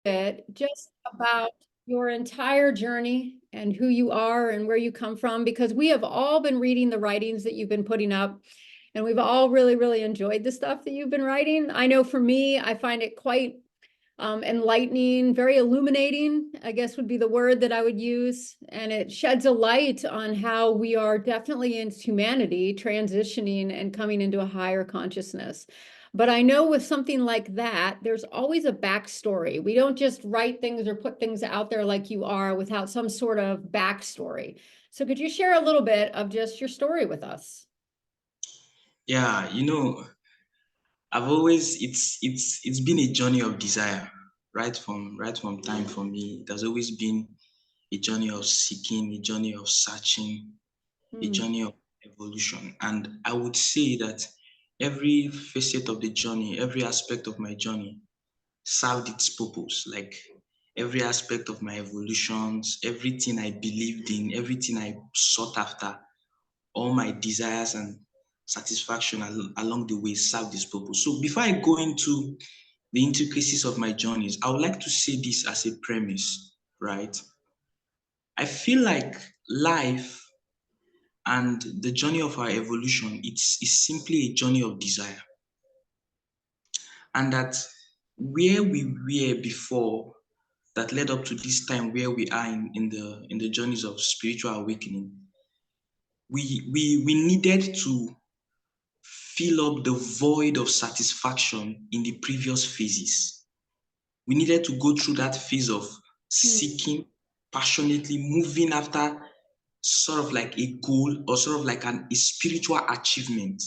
bit just about your entire journey and who you are and where you come from, because we have all been reading the writings that you've been putting up, and we've all really, really enjoyed the stuff that you've been writing. I know for me, I find it quite enlightening, very illuminating, I guess would be the word that I would use. And it sheds a light on how we are definitely in humanity transitioning and coming into a higher consciousness. But I know with something like that, there's always a backstory. We don't just write things or put things out there like you are without some sort of backstory. So could you share a little bit of just your story with us? Yeah, I've always it's been a journey of desire, right from time for me. It has always been a journey of seeking, a journey of searching, a Hmm. journey of evolution. And I would say that every facet of the journey, every aspect of my journey served its purpose. Like every aspect of my evolutions, everything I believed in, everything I sought after, all my desires and satisfaction along the way serve this purpose. So before I go into the intricacies of my journeys, I would like to say this as a premise, right? I feel like life and the journey of our evolution, it's simply a journey of desire. And that where we were before that led up to this time where we are in the journeys of spiritual awakening, we needed to fill up the void of satisfaction in the previous phases. We needed to go through that phase of Hmm. seeking, passionately moving after sort of like a goal or sort of like a spiritual achievement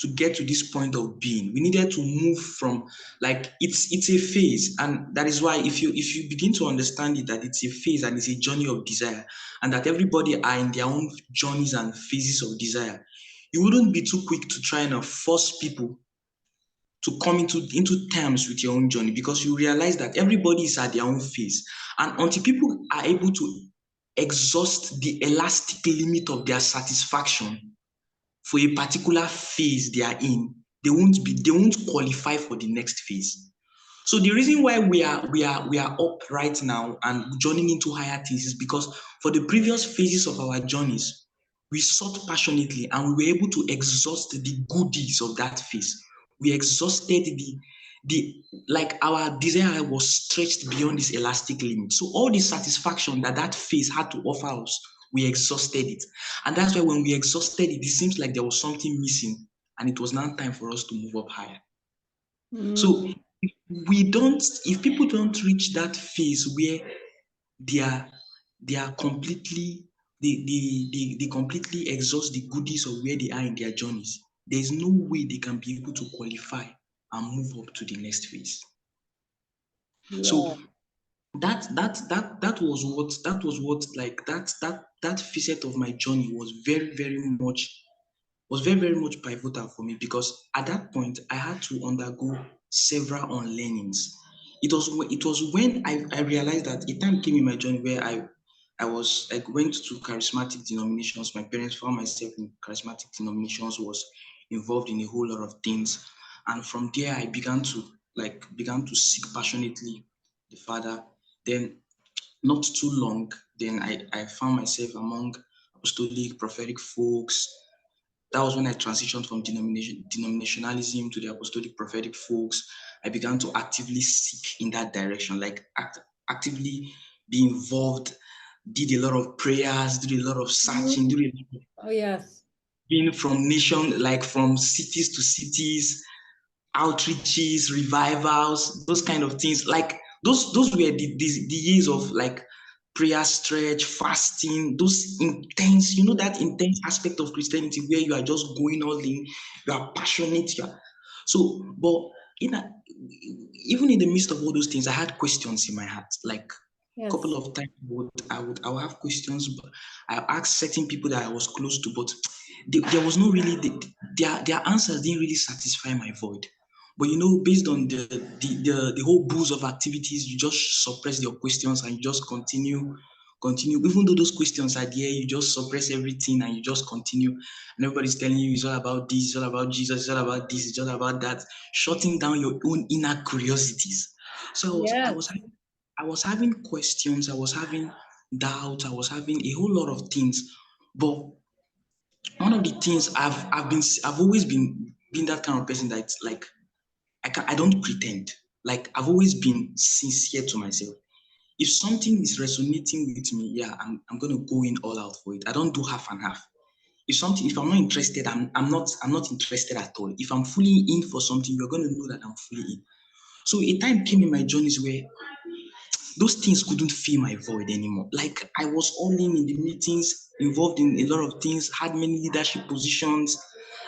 to get to this point of being. We needed to move from, like, it's a phase, and that is why if you begin to understand it, that it's a phase and it's a journey of desire, and that everybody are in their own journeys and phases of desire, you wouldn't be too quick to try and force people to come into terms with your own journey, because you realize that everybody is at their own phase. And until people are able to exhaust the elastic limit of their satisfaction for a particular phase they are in, they won't qualify for the next phase. So the reason why we are up right now and journeying into higher things is because for the previous phases of our journeys, we sought passionately and we were able to exhaust the goodies of that phase. We exhausted the like our desire was stretched beyond this elastic limit. So all the satisfaction that phase had to offer us, we exhausted it. And that's why when we exhausted it, it seems like there was something missing, and it was now time for us to move up higher. So Hmm. if people don't reach that phase where they are they are completely they completely exhaust the goodies of where they are in their journeys, there's no way they can be able to qualify and move up to the next phase. Yeah. So that was what like that facet of my journey was very, very much pivotal for me, because at that point I had to undergo several unlearnings. It was when I realized that a time came in my journey where I was like went to charismatic denominations. My parents found myself in charismatic denominations, was involved in a whole lot of things. And from there I began to seek passionately the Father. Then not too long, then I found myself among apostolic prophetic folks. That was when I transitioned from denominationalism to the apostolic prophetic folks. I began to actively seek in that direction, like actively be involved, did a lot of prayers, did a lot of searching, Mhm. did a lot of Oh, yes. being from nation, like from cities to cities, outreaches, revivals, those kind of things. Like those were the years of like prayer stretch, fasting, those intense, that intense aspect of Christianity where you are just going all in, you are passionate, but in a, even in the midst of all those things, I had questions in my heart. Like a couple Yes. of times I would have questions, but I asked certain people that I was close to, but there was no really their answers didn't really satisfy my void. But based on the whole boost of activities, you just suppress your questions and you just continue. Even though those questions are there, you just suppress everything and you just continue. And everybody's telling you it's all about this, it's all about Jesus, it's all about this, it's all about that, shutting down your own inner curiosities. So I was Yes. I was having questions, I was having doubts, I was having a whole lot of things. But one of the things I've always been that kind of person that's like I don't pretend. Like I've always been sincere to myself. If something is resonating with me, yeah, I'm gonna go in all out for it. I don't do half and half. If I'm not interested, I'm not interested at all. If I'm fully in for something, you're gonna know that I'm fully in. So a time came in my journeys where those things couldn't fill my void anymore. Like I was all in the meetings, involved in a lot of things, had many leadership positions.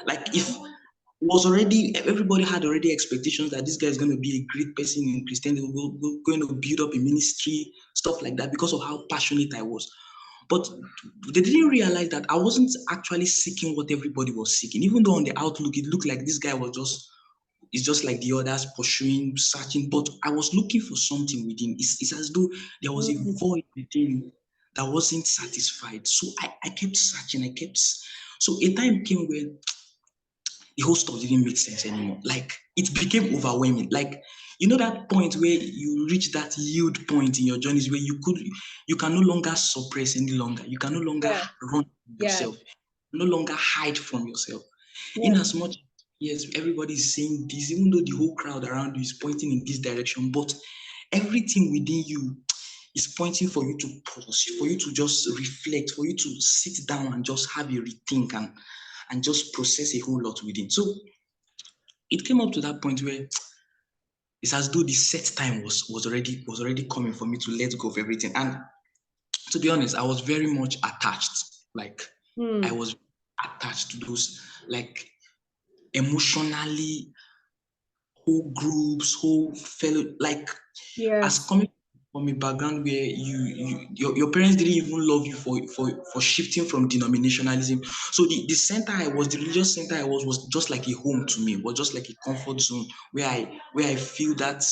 Like if was already everybody had already expectations that this guy is going to be a great person in Christianity, going to build up a ministry, stuff like that, because of how passionate I was. But they didn't realize that I wasn't actually seeking what everybody was seeking. Even though on the outlook it looked like this guy was just it's just like the others pursuing, searching, but I was looking for something within. It's as though there was a Mm. void within that wasn't satisfied. So I kept searching, so a time came when the whole stuff didn't make sense anymore. Like it became overwhelming. Like you know that point where you reach that yield point in your journeys where you can no longer suppress any longer. You can no longer Yeah. run from Yeah. yourself, no longer hide from yourself. In Yes. as much, yes, everybody is saying this, even though the whole crowd around you is pointing in this direction, but everything within you is pointing for you to pause, for you to just reflect, for you to sit down and just have a rethink and just process a whole lot within. So it came up to that point where it's as though the set time was already coming for me to let go of everything. And to be honest, I was very much attached. Like I Mm. was attached to those, like emotionally, whole groups, whole fellow, like as Yes. coming from a background where your parents didn't even love you for shifting from denominationalism. So the center I was, the religious center I was just like a home to me, was just like a comfort zone where I feel that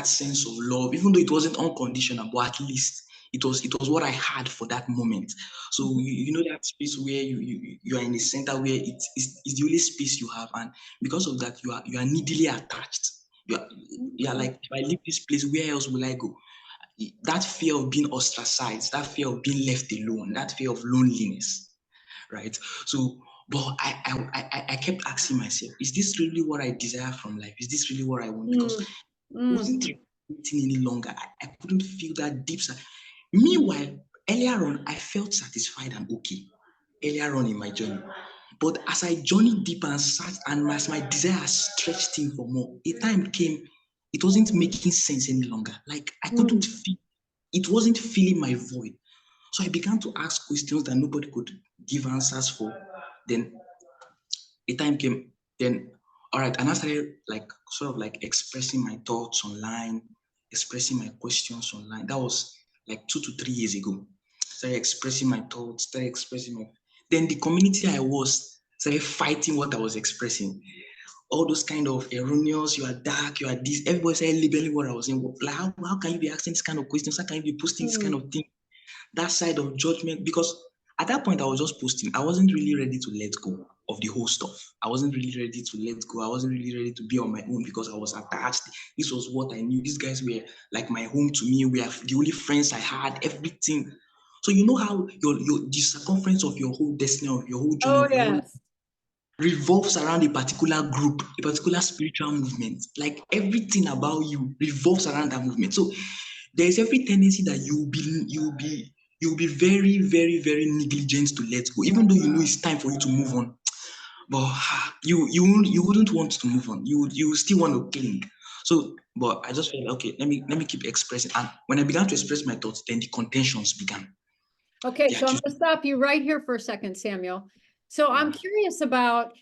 sense of love, even though it wasn't unconditional, but at least it was what I had for that moment. So you know that space where you are in a center where it's the only space you have, and because of that you are needily attached. You are, yeah, Mhm. like if I leave this place, where else will I go? That fear of being ostracized, that fear of being left alone, that fear of loneliness, right? So, but I kept asking myself, is this really what I desire from life? Is this really what I want? Because Mm. it Mm. wasn't resonating any longer. I couldn't feel that deep. Meanwhile, earlier on, I felt satisfied and okay. Earlier on in my journey, but as I journeyed deeper and searched, and as my desire stretched in for more, a time came, it wasn't making sense any longer. Like I couldn't Mm. feel, it wasn't filling my void. So I began to ask questions that nobody could give answers for. Then a time came, then all right, and I started like sort of like expressing my thoughts online, expressing my questions online. That was like 2 to 3 years ago. Started expressing my thoughts, started expressing my, then the community I was started fighting what I was expressing. All those kind of erroneous, you are dark, you are this, everybody started labeling what I was saying. Like, how can you be asking this kind of questions? How can you be posting this kind Mm. of thing? That side of judgment, because at that point I was just posting. I wasn't really ready to let go of the whole stuff. I wasn't really ready to let go. I wasn't really ready to be on my own because I was attached. This was what I knew. These guys were like my home to me. We are the only friends I had, everything. So you know how your the circumference of your whole destiny, of your whole journey, Oh, of your whole yes. revolves around a particular group, a particular spiritual movement. Like everything about you revolves around that movement. So there is every tendency that you'll be very, very, very negligent to let go, even though you know it's time for you to move on. But you wouldn't want to move on. You still want to cling. So, but I just felt okay. Let me keep expressing. And when I began to express my thoughts, then the contentions began. Okay, The so I'm accusation. going to stop you right here for a second, Samuel. So I'm Yeah. curious about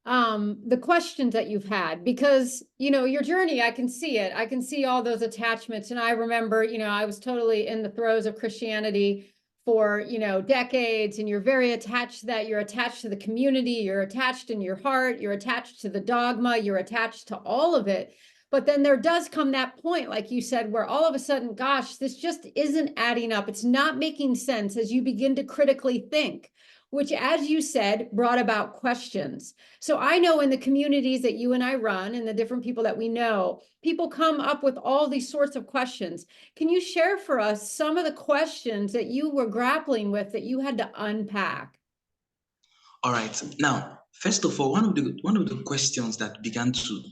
the questions that you've had, because your journey, I can see it. I can see all those attachments. And I remember, I was totally in the throes of Christianity for decades, and you're very attached to that. You're attached to the community, you're attached in your heart, you're attached to the dogma, you're attached to all of it. But then there does come that point, like you said, where all of a sudden, gosh, this just isn't adding up. It's not making sense as you begin to critically think. which, as you said, brought about questions. So I know in the communities that you and I run and the different people that we know, people come up with all these sorts of questions. Can you share for us some of the questions that you were grappling with that you had to unpack? All right. Now, first of all, one of the questions that began to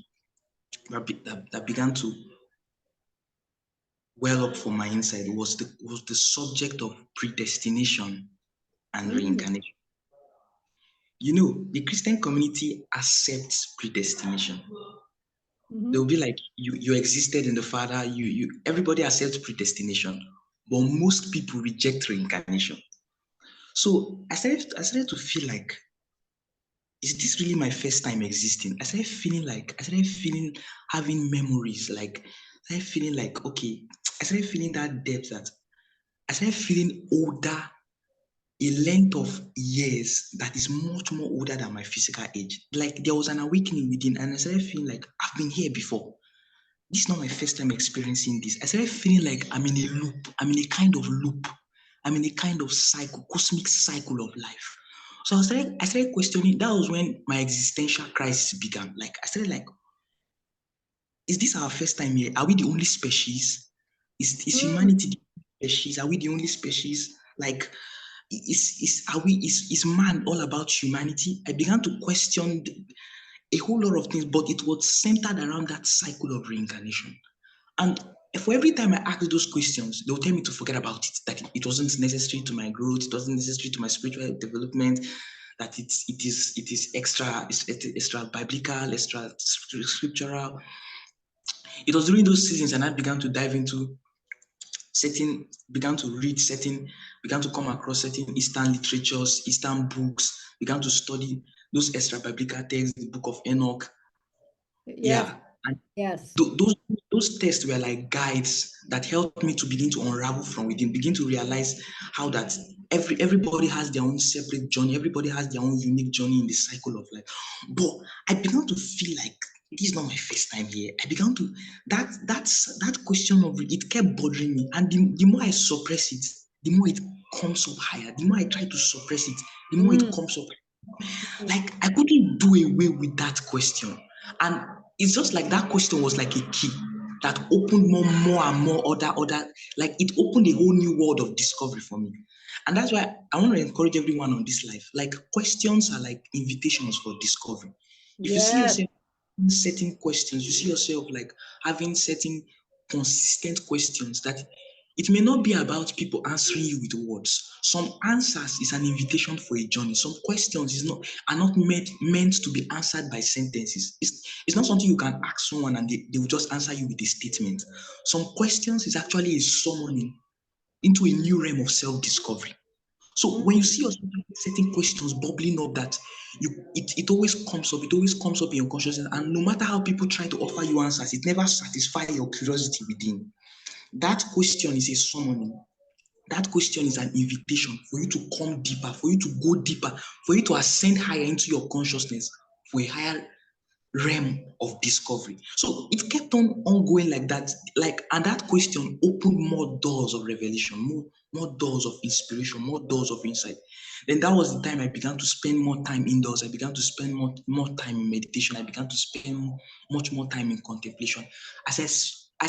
well up from my inside was the subject of predestination and Mm, reincarnation. The Christian community accepts predestination. They'll mhm. be like, you existed in the Father. You everybody accepts predestination, but most people reject reincarnation. So I started to feel like, is this really my first time existing? I started feeling having memories, like I started feeling like, okay, I started feeling that depth, that I started feeling older, a length of years that is much more older than my physical age. Like there was an awakening within, and I started feeling like I've been here before. This is not my first time experiencing this. I started feeling like I'm in a loop. I'm in a kind of loop. I'm in a kind of cycle, cosmic cycle of life. So I started questioning. That was when my existential crisis began. Like I started like, is this our first time here? Are we the only species? Is Mm, humanity the only species? Are we the only species? Like, is man all about humanity? I began to question a whole lot of things, but it was centered around that cycle of reincarnation. And for every time I ask those questions, they'll tell me to forget about it, that it wasn't necessary to my growth, it wasn't necessary to my spiritual development, that it is extra biblical, extra scriptural. It was during those seasons and I began to dive into certain, began to read certain, began to come across certain Eastern literatures, Eastern books, began to study those extra biblical texts, the book of Enoch. yes, Yeah. And yes. those tests were like guides that helped me to begin to unravel from within, begin to realize how that everybody has their own separate journey, everybody has their own unique journey in the cycle of life. But I began to feel like this is not my first time here. I began to that question of it kept bothering me, and the more I suppress it, the more it comes up higher. The more I try to suppress it, the more it Mm, comes up. mm, Like I couldn't do away with that question. And it's just like that question was like a key that opened more and more other, like it opened a whole new world of discovery for me. And that's why I want to encourage everyone on this life. Like questions are like invitations for discovery. If you see yes. yourself in certain questions, you see yourself like having certain consistent questions that it may not be about people answering you with words. Some answers is an invitation for a journey. Some questions are not meant to be answered by sentences. It's not something you can ask someone and they will just answer you with a statement. Some questions is actually a summoning into a new realm of self-discovery. So when you Mm, see yourself certain questions bubbling up, that it always comes up, it always comes up in your consciousness, and no matter how people try to offer you answers, it never satisfies your curiosity within. That question is a summoning. That question is an invitation for you to come deeper, for you to go deeper, for you to ascend higher into your consciousness for a higher realm of discovery. So it kept on ongoing like that. Like, and that question opened more doors of revelation, more doors of inspiration, more doors of insight. Then that was the time I began to spend more time indoors. I began to spend more time in meditation. I began to spend much more time in contemplation. As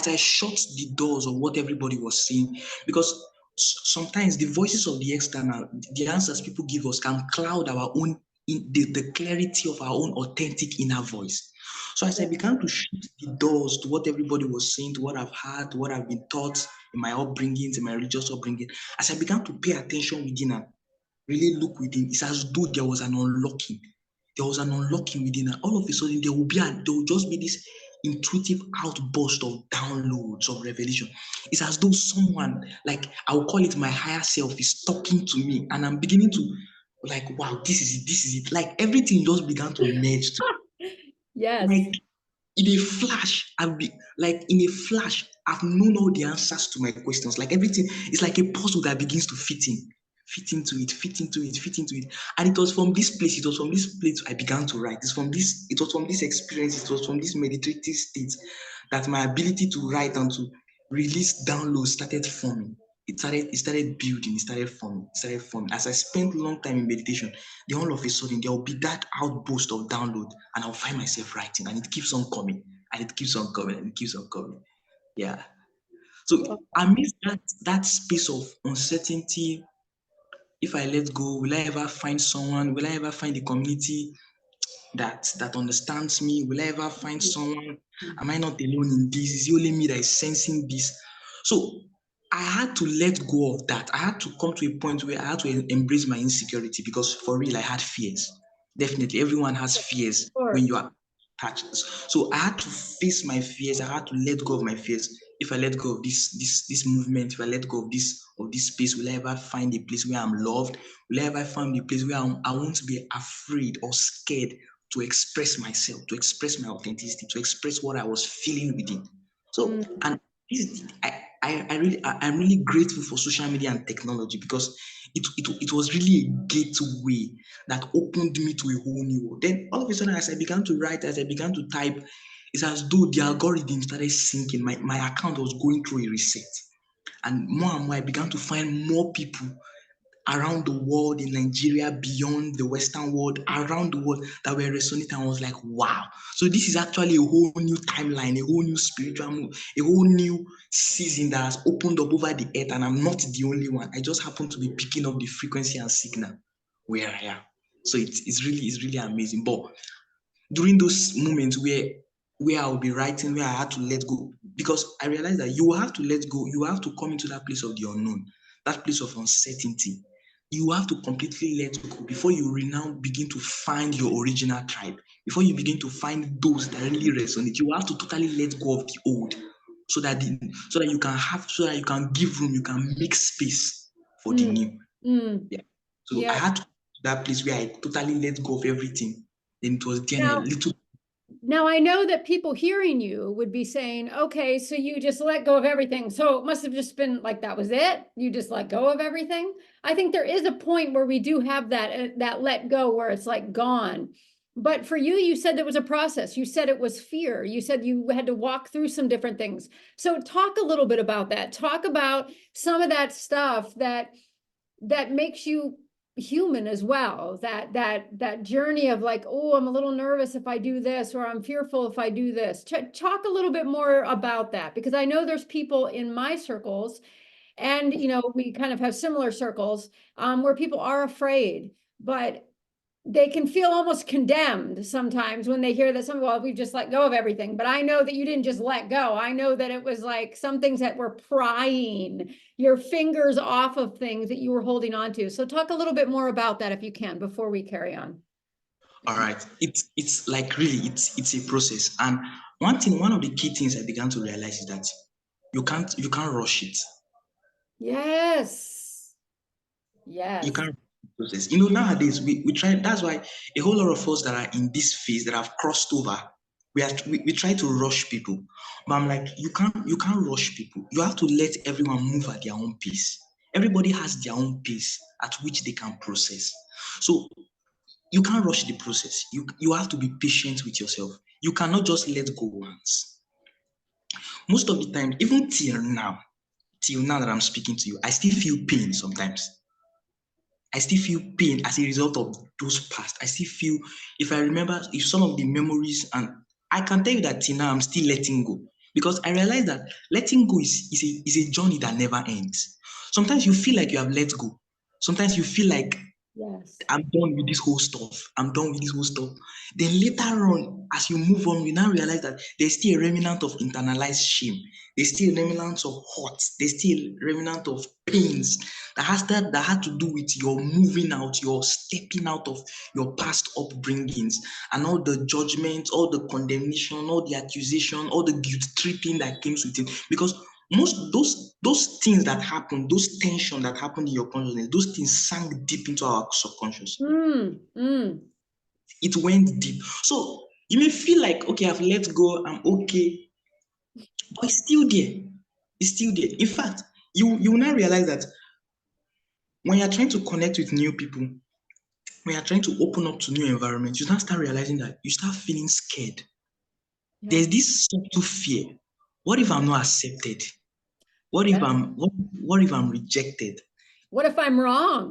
I shut the doors of what everybody was saying, because sometimes the voices of the external, the answers people give us can cloud our own in the clarity of our own authentic inner voice. So as I yeah. began to shut the doors to what everybody was saying, to what I've heard, to what I've been taught in my upbringing, in my religious upbringing, as I began to pay attention within and really look within, it's as though there was an unlocking. There was an unlocking within, and all of a sudden there will just be this intuitive outburst of downloads of revelation. It's as though someone, like I will call it my higher self, is talking to me, and I'm beginning to like, wow, this is it. Like everything just began to merge to, like Yes. in a flash, like in a flash, I've known all the answers to my questions. Like everything is like a puzzle that begins to fit into it, fit into it, fit into it. And it was from this place I began to write. It was from this experience, it was from this meditative state that my ability to write and to release downloads started forming. it started building, it started forming. As I spent long time in meditation, then all of a sudden there will be that outburst of download, and I'll find myself writing, and it keeps on coming, and it keeps on coming, and it keeps on coming. Yeah. So Well, I miss that space of uncertainty. If I let go, will I ever find someone? Will I ever find a community that understands me? Will I ever find someone? Am I not alone in this? Is it only me that is sensing this? So I had to let go of that. I had to come to a point where I had to embrace my insecurity, because for real, I had fears. Definitely, everyone has fears of course. when you are attached. So I had to face my fears. I had to let go of my fears. If I let go of this movement, if I let go of this space, will I ever find a place where I'm loved? Will I ever find a place where I won't be afraid or scared to express myself, to express my authenticity, to express what I was feeling within? So, Mm, and this, I'm really grateful for social media and technology, because it was really a gateway that opened me to a whole new world. Then all of a sudden, as I began to write, as I began to type, it's as though the algorithm started sinking. My account was going through a reset. And more, I began to find more people around the world, in Nigeria, beyond the Western world, around the world, that were resonating. I was like, wow. So this is actually a whole new timeline, a whole new spiritual move, a whole new season that has opened up over the earth, and I'm not the only one. I just happen to be picking up the frequency and signal where I am. So it's really amazing. But during those moments where I'll be writing, where I had to let go, because I realized that you have to let go, you have to come into that place of the unknown, that place of uncertainty. You have to completely let go before you now begin to find your original tribe. Before you begin to find those that really resonate, you have to totally let go of the old, so that so that you can give room, you can make space for the mm, new. mm. Yeah. So I Yeah. had to that place where I totally let go of everything. Then it was then a Now, little. now I know that people hearing you would be saying, okay, so you just let go of everything. So it must have just been like that was it. You just let go of everything. I think there is a point where we do have that let go where it's like gone. But for you, you said there was a process. You said it was fear. You said you had to walk through some different things. So talk a little bit about that. Talk about some of that stuff that makes you human as well, that journey of like, oh, I'm a little nervous if I do this, or I'm fearful if I do this. Talk a little bit more about that, because I know there's people in my circles, and we kind of have similar circles, where people are afraid, but they can feel almost condemned sometimes when they hear that well, we've just let go of everything. But I know that you didn't just let go. I know that it was like some things that were prying your fingers off of things that you were holding on to. So talk a little bit more about that if you can before we carry on. All right. It's like really it's a process. And one of the key things I began to realize is that you can't rush it. Yes. You Yes. can't process. Nowadays we try. That's why a whole lot of us that are in this phase that have crossed over, we try to rush people. But I'm like, you can't rush people. You have to let everyone move at their own pace. Everybody has their own pace at which they can process. So you can't rush the process. You have to be patient with yourself. You cannot just let go once. Most of the time, even till now that I'm speaking to you, I still feel pain sometimes. I still feel pain as a result of those past. I still feel, if I remember, if some of the memories, and I can tell you that till now I'm still letting go, because I realize that letting go is a journey that never ends. Sometimes you feel like you have let go. Sometimes you feel like Yes. I'm done with this whole stuff. I'm done with this whole stuff. Then later on, as you move on, we now realize that there's still a remnant of internalized shame. There's still a remnant of hurt. There's still a remnant of pains that had to do with your moving out, your stepping out of your past upbringings, and all the judgments, all the condemnation, all the accusation, all the guilt tripping that comes with it. Because most those things that happen, those tension that happened in your consciousness, those things sank deep into our subconscious. Mm, mm. It went deep. So you may feel like, okay, I've let go, I'm okay, but it's still there. It's still there. In fact, you will now realize that when you're trying to connect with new people, when you're trying to open up to new environments, you now start realizing that you start feeling scared. Yeah. There's this subtle fear. What if I'm not accepted? What if Yeah. what if I'm rejected? What if I'm wrong?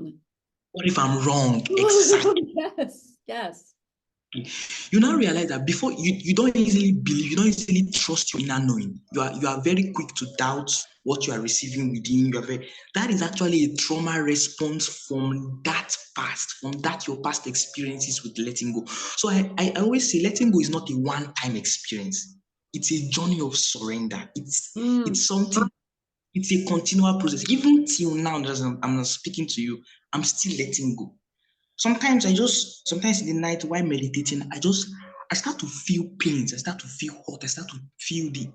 What if I'm wrong? Exactly. Yes, yes. You now realize that before you don't easily believe, you don't easily trust your inner knowing. You are very quick to doubt what you are receiving within. That is actually a trauma response from that past, from that your past experiences with letting go. So I always say letting go is not a one-time experience. It's a journey of surrender. It's Mm, something, it's a continual process. Even till now, as I'm not speaking to you, I'm still letting go. Sometimes in the night while meditating, I start to feel pains, I start to feel hot, I start to feel the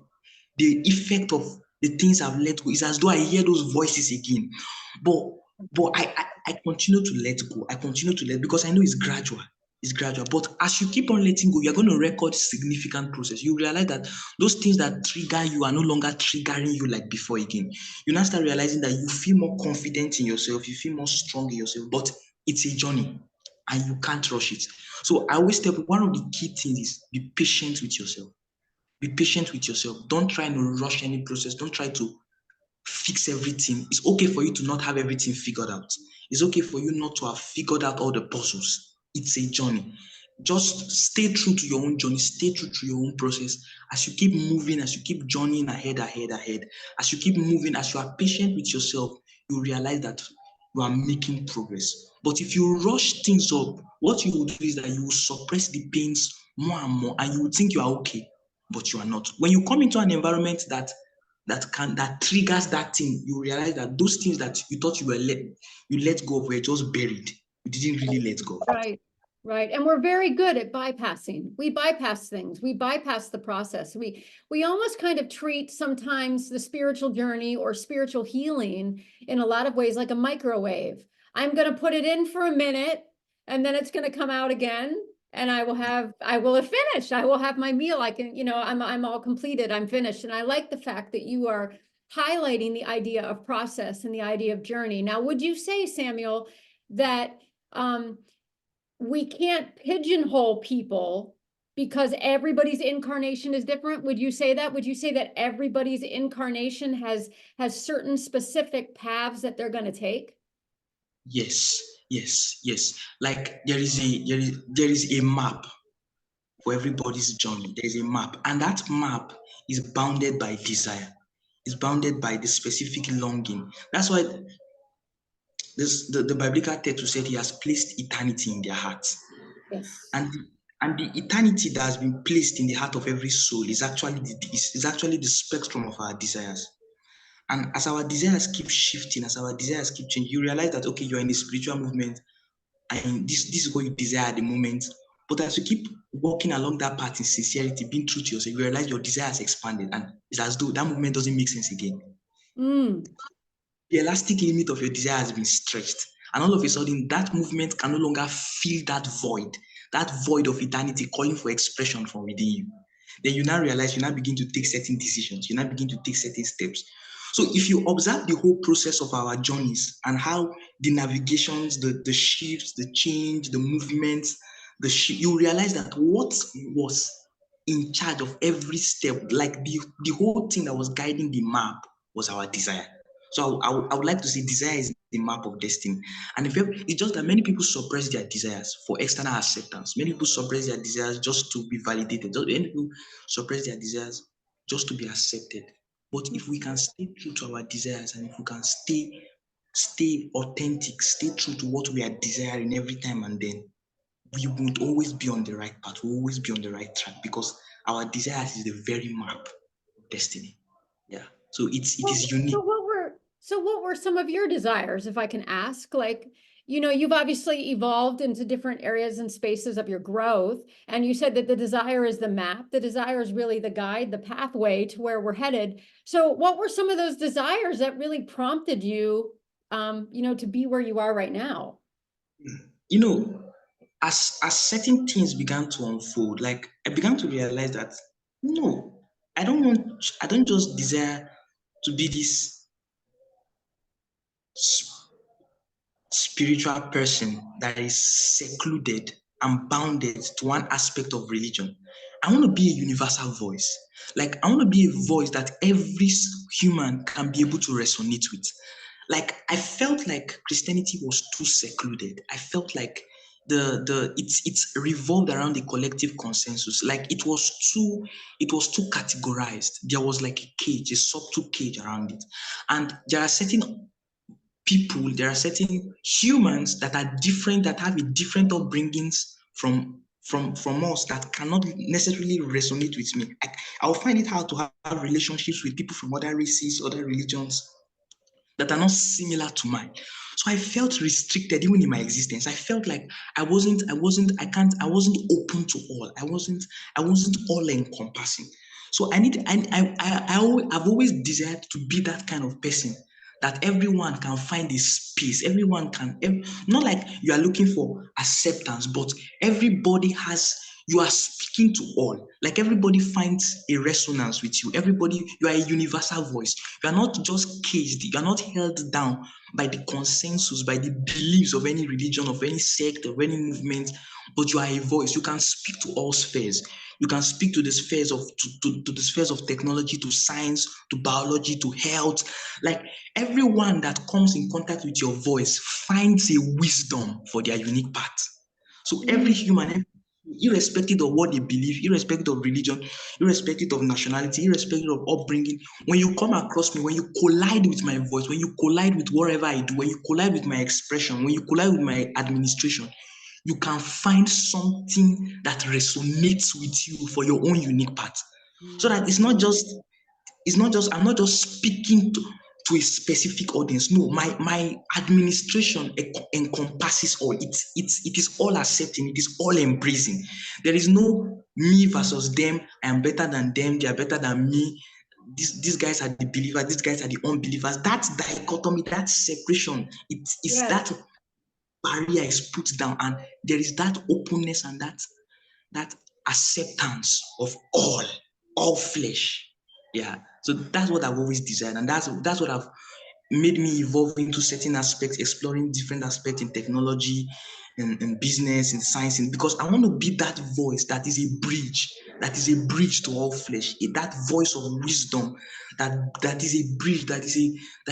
effect of the things I've let go. It's as though I hear those voices again. But I continue to let go. I continue to let, because I know it's gradual. It's gradual. But as you keep on letting go, you're going to record significant process. You realize that those things that trigger you are no longer triggering you like before again. You now start realizing that you feel more confident in yourself, you feel more strong in yourself, but it's a journey and you can't rush it. So I always tell people, one of the key things is be patient with yourself. Be patient with yourself. Don't try to rush any process. Don't try to fix everything. It's okay for you to not have everything figured out. It's okay for you not to have figured out all the puzzles. It's a journey. Just stay true to your own journey, stay true to your own process. As you keep moving, as you keep journeying ahead, as you keep moving, as you are patient with yourself, you realize that you are making progress. But if you rush things up, what you will do is that you will suppress the pains more and more, and you will think you are okay, but you are not. When you come into an environment that triggers that thing, you realize that those things that you thought you let go of were just buried. You didn't really let go of it. right, right. And we're very good at bypassing. We bypass things. We bypass the process. We almost kind of treat sometimes the spiritual journey or spiritual healing in a lot of ways like a microwave. I'm going to put it in for a minute and then it's going to come out again. And I will have finished. I will have my meal. I can, I'm all completed. I'm finished. And I like the fact that you are highlighting the idea of process and the idea of journey. Now, would you say, Samuel, that we can't pigeonhole people because everybody's incarnation is different? Would you say that? Would you say that everybody's incarnation has certain specific paths that they're going to take? Yes, yes. Like there is a map for everybody's journey. There is a map, and that map is bounded by desire. It's bounded by the specific longing. That's why the biblical text said he has placed eternity in their hearts. Yes. And the eternity that has been placed in the heart of every soul is actually the spectrum of our desires. And as our desires keep shifting, as our desires keep changing, you realize that okay, you're in a spiritual movement, and this is what you desire at the moment. But as you keep walking along that path in sincerity, being true to yourself, you realize your desire has expanded, and it's as though that movement doesn't make sense again. Mm. The elastic limit of your desire has been stretched. And all of a sudden, that movement can no longer fill that void of eternity calling for expression from within you. Then you now realize, you now begin to take certain decisions, you now begin to take certain steps. So if you observe the whole process of our journeys and how the navigations, the shifts, the change, the movements, you realize that what was in charge of every step, like the whole thing that was guiding the map, was our desire. So I would like to say desire is the map of destiny. And it's just that many people suppress their desires for external acceptance. Many people suppress their desires just to be validated. Many people suppress their desires just to be accepted. But if we can stay true to our desires, and if we can stay authentic, stay true to what we are desiring every time and then, we would always be on the right path. We'll always be on the right track, because our desires is the very map of destiny. Yeah. So it is unique. So what were some of your desires, if I can ask? Like, you've obviously evolved into different areas and spaces of your growth. And you said that the desire is the map. The desire is really the guide, the pathway to where we're headed. So what were some of those desires that really prompted you, to be where you are right now? You know, as certain things began to unfold, like I began to realize that no, I don't just desire to be this spiritual person that is secluded and bounded to one aspect of religion. I want to be a universal voice. Like, I want to be a voice that every human can be able to resonate with. Like, I felt like Christianity was too secluded. I felt like it's revolved around the collective consensus. Like, it was too categorized. There was like a cage, a subtle cage around it. And there are certain people, there are certain humans that are different, that have a different upbringings from us, that cannot necessarily resonate with me. I'll find it hard to have relationships with people from other races, other religions, that are not similar to mine. So I felt restricted even in my existence. I felt like I wasn't open to all. I wasn't all encompassing. So I've always desired to be that kind of person, that everyone can find a space. Everyone can, not like you are looking for acceptance, but everybody has, you are speaking to all. Like, everybody finds a resonance with you. Everybody, you are a universal voice. You are not just caged, you are not held down by the consensus, by the beliefs of any religion, of any sect, of any movement, but you are a voice. You can speak to all spheres. You can speak to the spheres of to the spheres of technology, to science, to biology, to health. Like, everyone that comes in contact with your voice finds a wisdom for their unique path. So every human, irrespective of what they believe, irrespective of religion, irrespective of nationality, irrespective of upbringing, when you come across me, when you collide with my voice, when you collide with whatever I do, when you collide with my expression, when you collide with my administration, you can find something that resonates with you for your own unique path. So that it's not just I'm not just speaking to a specific audience. No, my administration encompasses all. It is all accepting, it is all embracing. There is no me versus them. I am better than them, they are better than me. These guys are the believers, these guys are the unbelievers. That dichotomy, that separation, it is Yes. that barrier is put down, and there is that openness and that acceptance of all flesh. Yeah. So that's what I've always desired, and that's what I've made me evolve into certain aspects, exploring different aspects in technology, in business, in science, because I want to be that voice that is a bridge to all flesh, that voice of wisdom, that is a bridge, that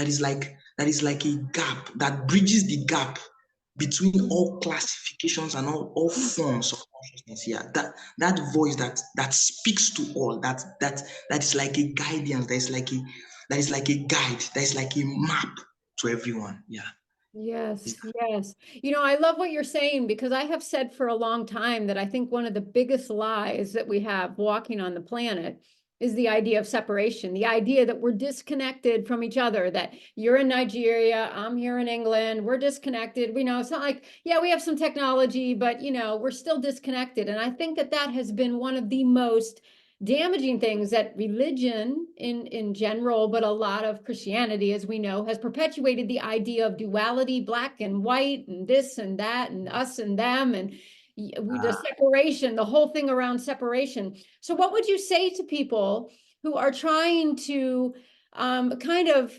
is like a gap that bridges the gap between all classifications and all forms of consciousness. Yeah, that voice that speaks to all, that is like a guidance, that is like a guide, that is like a map to everyone. Yeah. Yes, yes. I love what you're saying because I have said for a long time that I think one of the biggest lies that we have walking on the planet is the idea of separation, the idea that we're disconnected from each other, that you're in Nigeria, I'm here in England, we're disconnected. We know it's not like, yeah, we have some technology, but we're still disconnected. And I think that that has been one of the most damaging things that religion in general, but a lot of Christianity, as we know, has perpetuated the idea of duality, black and white, and this and that, and us and them, and the separation, the whole thing around separation. So what would you say to people who are trying to kind of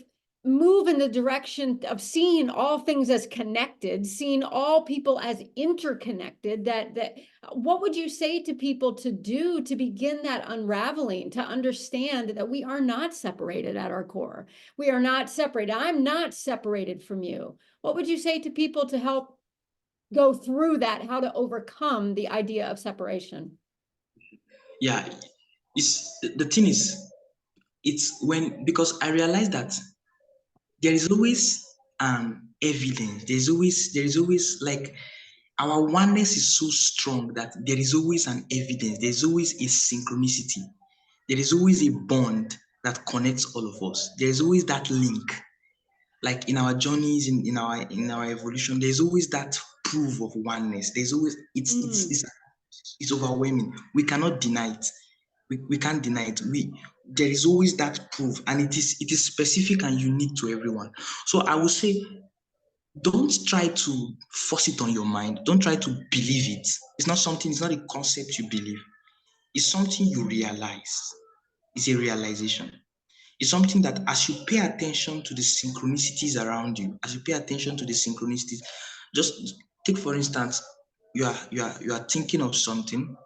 move in the direction of seeing all things as connected, seeing all people as interconnected, that what would you say to people to do to begin that unraveling, to understand that we are not separated at our core? We are not separated. I'm not separated from you. What would you say to people to help go through that, how to overcome the idea of separation? Yeah. It's the thing is, it's when, because I realized that there is always evidence. There is always like, our oneness is so strong that there is always an evidence. There's always a synchronicity. There is always a bond that connects all of us. There is always that link. Like, in our journeys, in our evolution, there's always that proof of oneness. There's always, it's overwhelming. We cannot deny it. We can't deny it. There is always that proof, and it is specific and unique to everyone. So I would say, don't try to force it on your mind. Don't try to believe it. It's not a concept you believe. It's something you realize. It's a realization. It's something that, as you pay attention to the synchronicities around you, as you pay attention to the synchronicities, just take, for instance, you are thinking of something,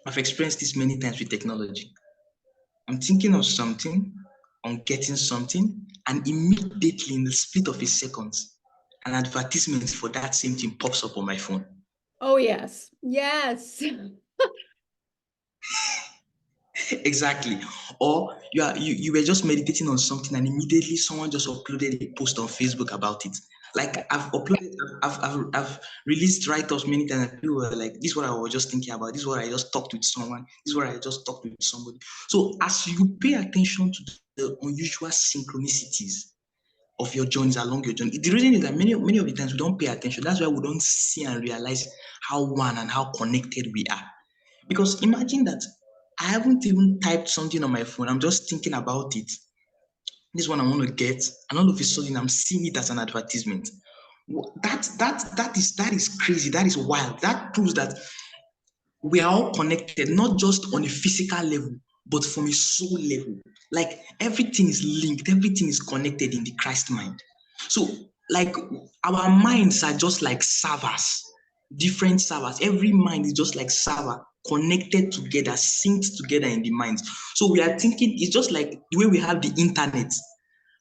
I've experienced this many times with technology. I'm thinking of something, on getting something, and immediately in the split of a second, an advertisement for that same thing pops up on my phone. Oh, yes. Yes. Exactly. Or you were just meditating on something and immediately someone just uploaded a post on Facebook about it. Like I've uploaded, I've released write-ups many times and people were like, this is what I was just thinking about, this is what I just talked with someone, this is what I just talked with somebody. So as you pay attention to the unusual synchronicities of your journeys along your journey, the reason is that many of the times we don't pay attention. That's why we don't see and realize how one and how connected we are. Because imagine that I haven't even typed something on my phone. I'm just thinking about it. This one I want to get, and all of a sudden I'm seeing it as an advertisement. That is crazy. That is wild. That proves that we are all connected, not just on a physical level, but from a soul level. Like everything is linked, everything is connected in the Christ mind. So, like our minds are just like servers, different servers. Every mind is just like server connected together, synced together in the minds. So we are thinking, it's just like the way we have the internet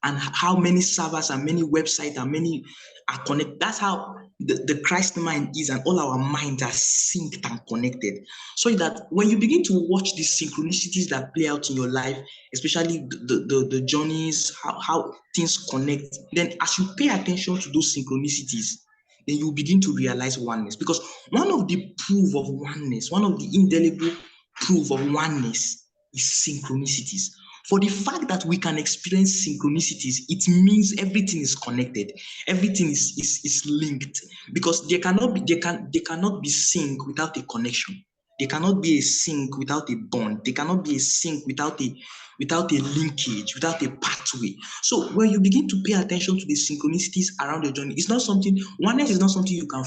and how many servers and many websites and many are connected. That's how the Christ mind is, and all our minds are synced and connected. So that when you begin to watch the synchronicities that play out in your life, especially the journeys, how things connect, then as you pay attention to those synchronicities, then you begin to realize oneness. Because one of the proof of oneness, one of the indelible proof of oneness is synchronicities. For the fact that we can experience synchronicities, it means everything is connected, everything is linked. Because they cannot be sync without a connection. There cannot be a sync without a bond. There cannot be a sync without a linkage, without a pathway. So when you begin to pay attention to the synchronicities around your journey, it's not something, oneness is not something you can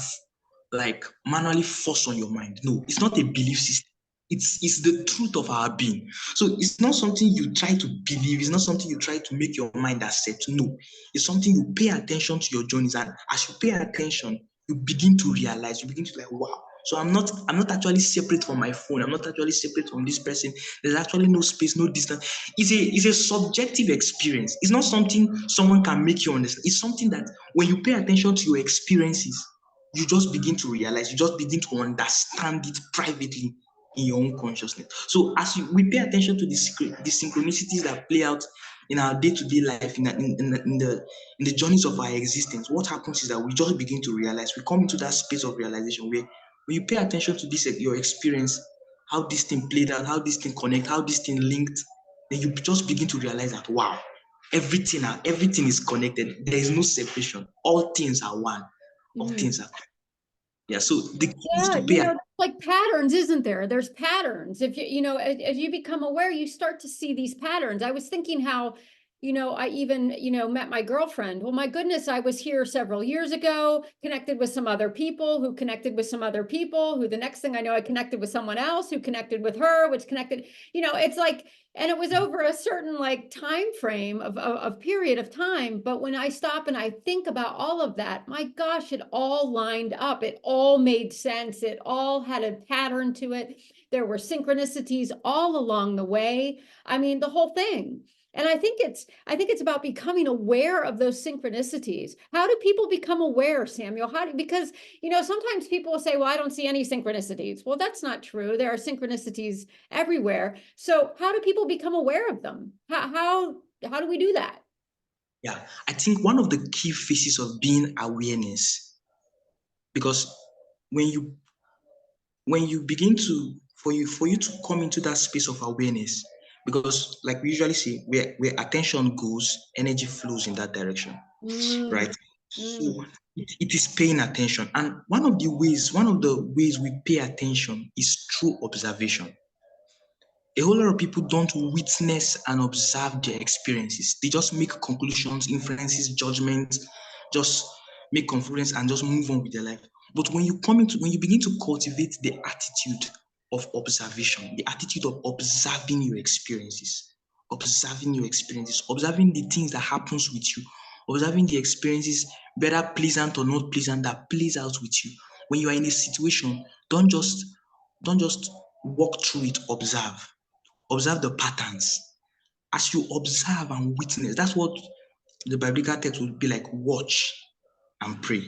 like manually force on your mind. No, it's not a belief system. It's the truth of our being. So it's not something you try to believe. It's not something you try to make your mind accept. No, it's something you pay attention to your journeys, and as you pay attention, you begin to realize. You begin to like, wow. So I'm not actually separate from my phone. I'm not actually separate from this person. There's actually no space, no distance. It's a subjective experience. It's not something someone can make you understand. It's something that when you pay attention to your experiences, you just begin to realize, you just begin to understand it privately in your own consciousness. So as we pay attention to the synchronicities that play out in our day-to-day life, in the journeys of our existence, what happens is that we just begin to realize, we come into that space of realization where when you pay attention to this, your experience, how this thing played out, how this thing connect, how this thing linked, then you just begin to realize that wow, everything is connected. There is no separation. All things are one. All Mhm. things are, yeah. So the key is Yeah, to pay attention. like patterns, isn't there? There's patterns. If as you become aware, you start to see these patterns. I was thinking how, I even, met my girlfriend. Well, my goodness, I was here several years ago, connected with some other people who connected with some other people who the next thing I know, I connected with someone else who connected with her, which connected, it's like, and it was over a certain like time frame of period of time. But when I stop and I think about all of that, my gosh, it all lined up. It all made sense. It all had a pattern to it. There were synchronicities all along the way. I mean, the whole thing. And I think it's about becoming aware of those synchronicities. How do people become aware, Samuel? Because sometimes people will say, well, I don't see any synchronicities. Well, that's not true. There are synchronicities everywhere. So how do people become aware of them? How do we do that? Yeah, I think one of the key phases of being awareness, because when you when you begin to for you to come into that space of awareness, because like we usually say, where attention goes, energy flows in that direction, Mm, right? mm, So it is paying attention, and one of the ways we pay attention is through observation. A whole lot of people don't witness and observe their experiences. They just make conclusions, inferences, judgments, just make conclusions and just move on with their life. But when you begin to cultivate the attitude of observation, the attitude of observing your experiences, observing the things that happens with you, observing the experiences, whether pleasant or not pleasant, that plays out with you. When you are in a situation, don't just walk through it, observe the patterns. As you observe and witness, that's what the biblical text would be like: watch and pray.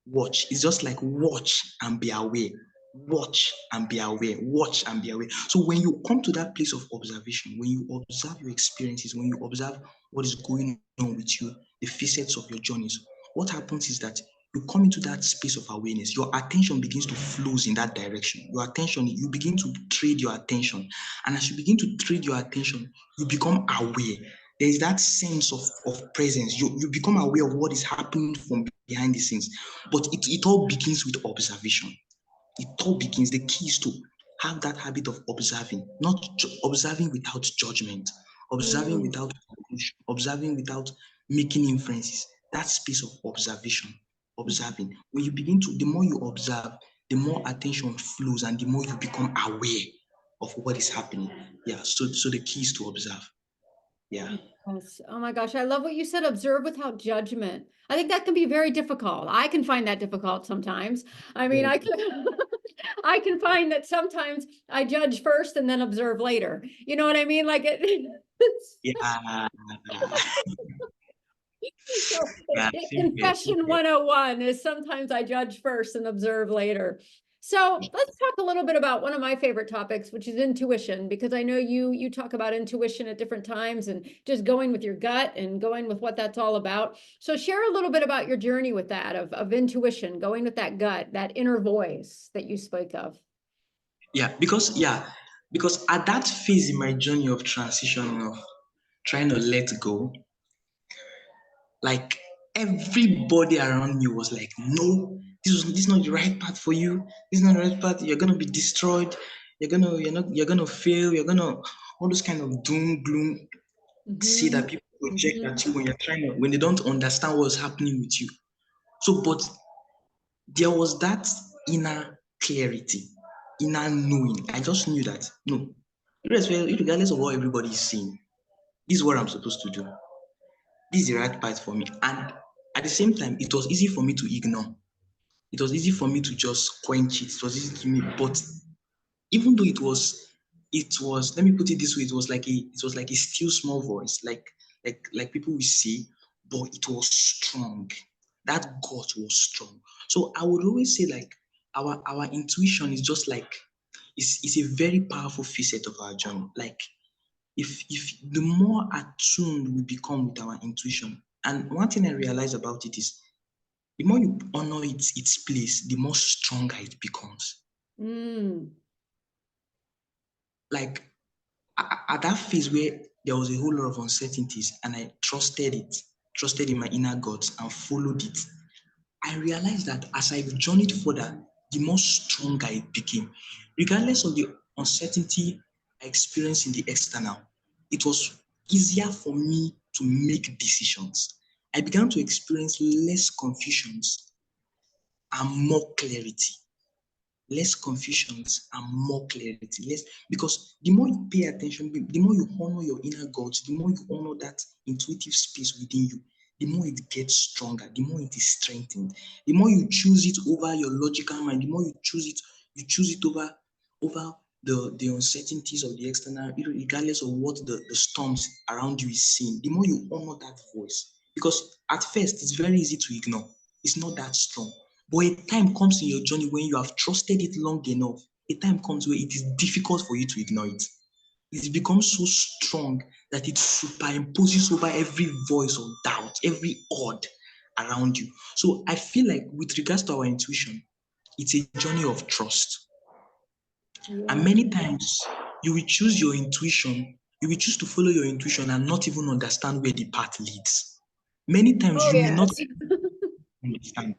Watch. It's just like watch and be aware. Watch and be aware. Watch and be aware. So when you come to that place of observation, when you observe your experiences, when you observe what is going on with you, the facets of your journeys, what happens is that you come into that space of awareness. Your attention begins to flow in that direction. Your attention, you begin to trade your attention. And as you begin to trade your attention, you become aware. There is that sense of presence. You become aware of what is happening from behind the scenes. But it all begins with observation. It all begins. The key is to have that habit of observing, not observing without judgment, observing Mm. without conclusion, observing without making inferences. That space of observation, observing. When you begin to, the more you observe, the more attention flows and the more you become aware of what is happening. Yeah. So the key is to observe. Yeah. Yes. Oh my gosh. I love what you said. Observe without judgment. I think that can be very difficult. I can find that difficult sometimes. I mean, I can, I can find that sometimes I judge first and then observe later. You know what I mean? Like Yeah. so Yeah. it's Same here. Same confession here. 101 is sometimes I judge first and observe later. So let's talk a little bit about one of my favorite topics, which is intuition, because I know you talk about intuition at different times and just going with your gut and going with what that's all about. So share a little bit about your journey with that of intuition, going with that gut, that inner voice that you spoke of. Because at that phase in my journey of transition, of trying to let go, like everybody around me was like, no, this is not the right path for you. This is not the right path. You're gonna be destroyed. You're gonna fail. You're gonna all those kind of doom gloom say Mm-hmm. that people project Mm-hmm. at you when you're trying to, when they don't understand what's happening with you. So, but there was that inner clarity, inner knowing. I just knew that no, regardless of what everybody is saying, this is what I'm supposed to do. This is the right path for me. And at the same time, it was easy for me to ignore. It was easy for me to just quench it. It was easy to me, but even though let me put it this way, it was like a still small voice, like people will say, but it was strong. That gut was strong. So I would always say, like, our intuition is just like, it's a very powerful facet of our journey. Like, if the more attuned we become with our intuition, and one thing I realize about it is, the more you honor its place, the more stronger it becomes. Mm. Like, at that phase where there was a whole lot of uncertainties and I trusted in my inner guts and followed it, I realized that as I journeyed further, the more stronger it became. Regardless of the uncertainty I experienced in the external, it was easier for me to make decisions. I began to experience less confusions and more clarity. Less confusions and more clarity. Less, because the more you pay attention, the more you honor your inner gods, the more you honor that intuitive space within you, the more it gets stronger, the more it is strengthened. The more you choose it over your logical mind, the more you choose it over the uncertainties of the external, regardless of what the storms around you is seeing, the more you honor that voice. Because at first, it's very easy to ignore. It's not that strong. But a time comes in your journey when you have trusted it long enough. A time comes where it is difficult for you to ignore it. It becomes so strong that it superimposes over every voice of doubt, every odd around you. So I feel like with regards to our intuition, it's a journey of trust. And Yeah. many times you will choose your intuition, you will choose to follow your intuition and not even understand where the path leads. Many times Oh, you may not yes. understand.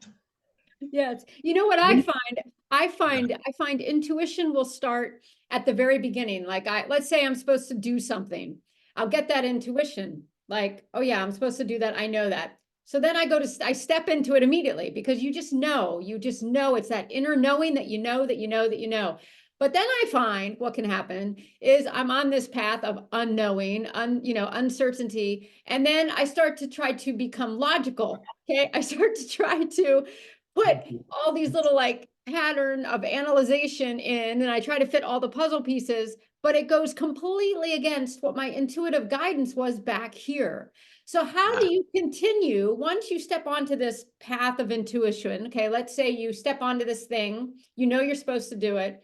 Yes. You know what I Many, find? I find intuition will start at the very beginning. Like let's say I'm supposed to do something. I'll get that intuition. Like, oh yeah, I'm supposed to do that. I know that. So then I step into it immediately because you just know it's that inner knowing that you know that you know that you know. But then I find what can happen is I'm on this path of unknowing, uncertainty, and then I start to try to become logical. Okay, I start to try to put all these little like pattern of analyzation in, and I try to fit all the puzzle pieces, but it goes completely against what my intuitive guidance was back here. So how do Yeah. you continue once you step onto this path of intuition? Okay, let's say you step onto this thing, you know you're supposed to do it,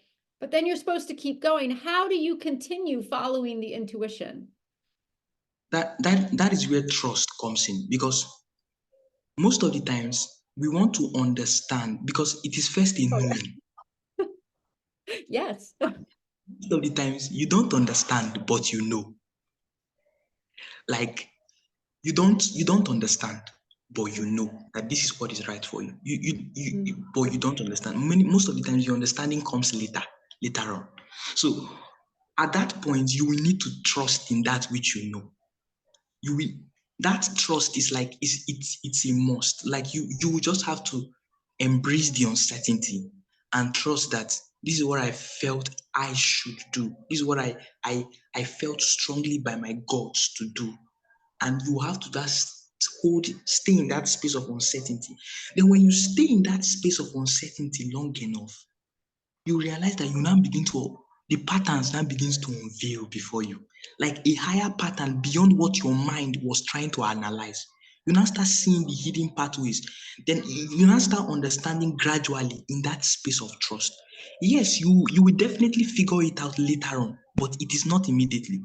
but then you're supposed to keep going. How do you continue following the intuition? That is where trust comes in, because most of the times we want to understand because it is first a Oh, knowing. yeah. Yes. Most of the times you don't understand, but you know. Like you don't understand, but you know that this is what is right for you. But you don't understand. Most of the times your understanding comes later on. So at that point, you will need to trust in that which you know. You will That trust is like it's a must. Like you will just have to embrace the uncertainty and trust that this is what I felt I should do. This is what I felt strongly by my gods to do. And you have to just stay in that space of uncertainty. Then when you stay in that space of uncertainty long enough, you realize that the patterns now begins to unveil before you, like a higher pattern beyond what your mind was trying to analyze. You now start seeing the hidden pathways. Then you now start understanding gradually in that space of trust. Yes, you will definitely figure it out later on, but it is not immediately.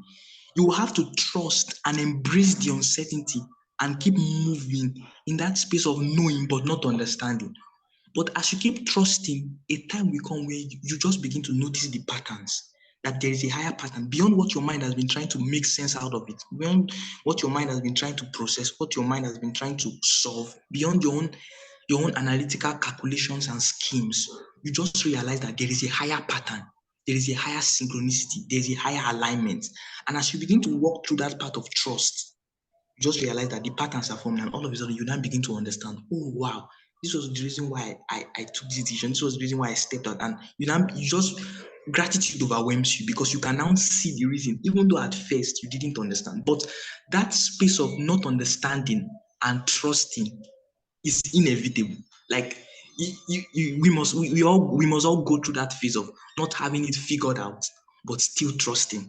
You will have to trust and embrace the uncertainty and keep moving in that space of knowing but not understanding. But as you keep trusting, a time will come where you just begin to notice the patterns, that there is a higher pattern beyond what your mind has been trying to make sense out of it, beyond what your mind has been trying to process, what your mind has been trying to solve, beyond your own analytical calculations and schemes. You just realize that there is a higher pattern, there is a higher synchronicity, there is a higher alignment. And as you begin to walk through that part of trust, you just realize that the patterns are formed, and all of a sudden you now begin to understand, oh wow, this was the reason why I took this decision, this was the reason why I stepped out. And you just gratitude overwhelms you because you can now see the reason, even though at first you didn't understand. But that space of not understanding and trusting is inevitable. Like we must all go through that phase of not having it figured out, but still trusting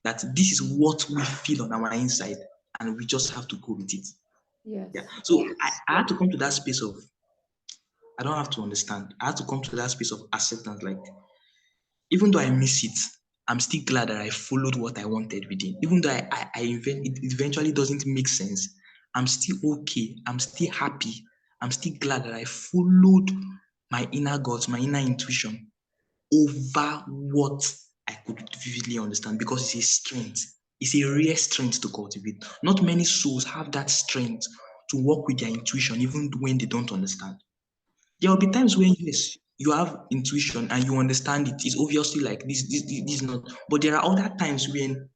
that this is what we feel on our inside, and we just have to go with it. Yeah. Yes. So I had to come to that space of I don't have to understand. I had to come to that space of acceptance. Like even though I miss it, I'm still glad that I followed what I wanted within. Even though it eventually doesn't make sense, I'm still okay. I'm still happy. I'm still glad that I followed my inner gods, my inner intuition over what I could vividly understand, because it's a strength. It's a rare strength to cultivate. Not many souls have that strength to work with their intuition even when they don't understand. There will be times when yes, you have intuition and you understand it. It's obviously like this is not. But there are other times when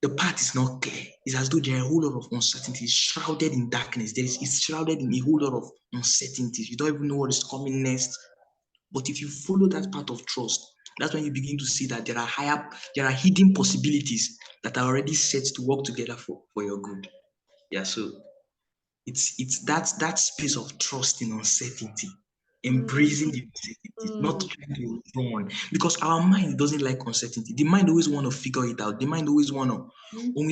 the path is not clear. It's as though there are a whole lot of uncertainties shrouded in darkness. It's shrouded in a whole lot of uncertainties. You don't even know what is coming next. But if you follow that path of trust, that's when you begin to see that there are hidden possibilities that are already set to work together for your good. Yeah, so it's that space of trust in uncertainty, Mm, embracing the uncertainty, not mm, trying to run, because our mind doesn't like uncertainty. The mind always want to figure it out. The mind mm. always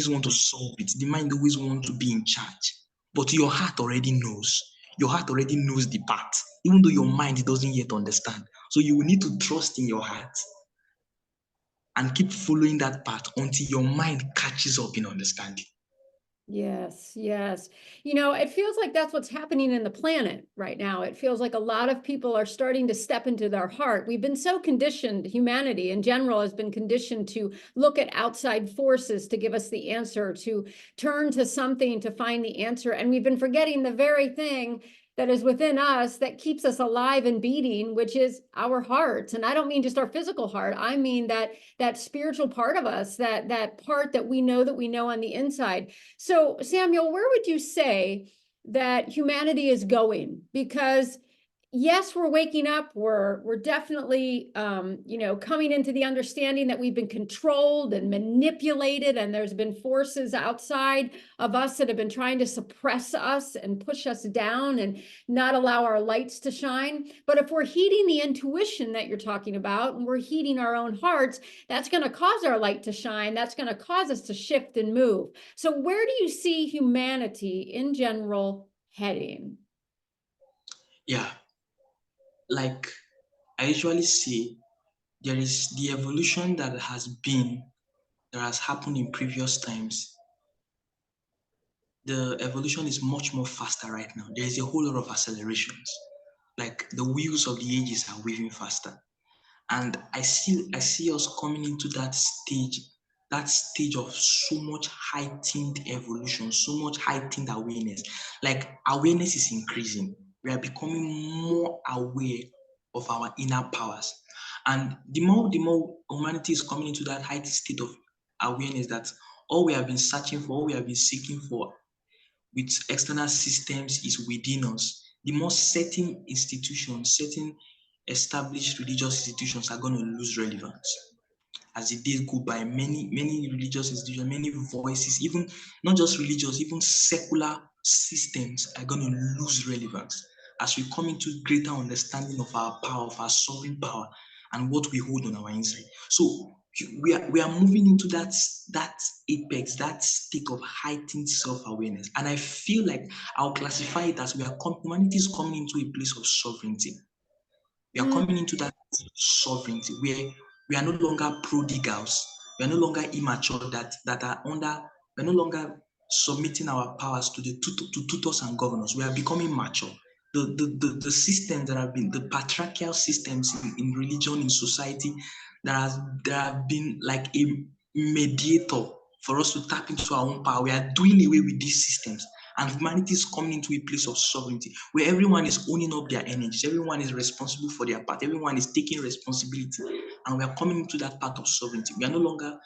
want to solve it. The mind always want to be in charge. But your heart already knows. Your heart already knows the path, even though your mind doesn't yet understand. So you will need to trust in your heart and keep following that path until your mind catches up in understanding. Yes, yes. It feels like that's what's happening in the planet right now. It feels like a lot of people are starting to step into their heart. We've been so conditioned, humanity in general has been conditioned to look at outside forces to give us the answer, to turn to something to find the answer. And we've been forgetting the very thing that is within us that keeps us alive and beating, which is our hearts. And I don't mean just our physical heart. I mean that spiritual part of us, that part that we know on the inside. So, Samuel, where would you say that humanity is going? Because yes, we're waking up. We're definitely coming into the understanding that we've been controlled and manipulated, and there's been forces outside of us that have been trying to suppress us and push us down and not allow our lights to shine. But if we're heeding the intuition that you're talking about, and we're heeding our own hearts, that's going to cause our light to shine. That's going to cause us to shift and move. So where do you see humanity in general heading? Yeah, like I usually say, there is the evolution that has happened in previous times. The evolution is much more faster right now. There is a whole lot of accelerations. Like the wheels of the ages are waving faster. And I see us coming into that stage of so much heightened evolution, so much heightened awareness. Like awareness is increasing. We are becoming more aware of our inner powers. And the more humanity is coming into that heightened state of awareness, that all we have been searching for, all we have been seeking for with external systems is within us. The more certain institutions, certain established religious institutions are going to lose relevance. As the days go by, many religious institutions, many voices, even not just religious, even secular systems are going to lose relevance as we come into greater understanding of our power, of our sovereign power, and what we hold on our inside. So we are moving into that apex, that state of heightened self-awareness. And I feel like I'll classify it as humanity is coming into a place of sovereignty. We are Mm, coming into that sovereignty where we are no longer prodigals, we are no longer immature that are under, we're no longer submitting our powers to to tutors and governors. We are becoming mature. The systems that have been the patriarchal systems in religion, in society, that have been like a mediator for us to tap into our own power. We are doing away with these systems, and humanity is coming into a place of sovereignty where everyone is owning up their energies, everyone is responsible for their part, everyone is taking responsibility, and we are coming into that part of sovereignty. We are no longer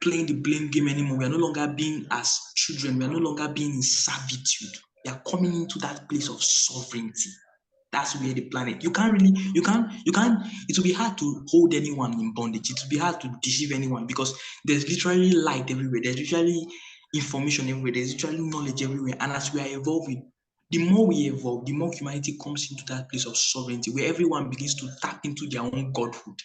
playing the blame game anymore. We are no longer being as children, we are no longer being in servitude. We are coming into that place of sovereignty. That's where the planet. It will be hard to hold anyone in bondage. It will be hard to deceive anyone because there's literally light everywhere. There's literally information everywhere. There's literally knowledge everywhere. And as we are evolving, the more we evolve, the more humanity comes into that place of sovereignty where everyone begins to tap into their own godhood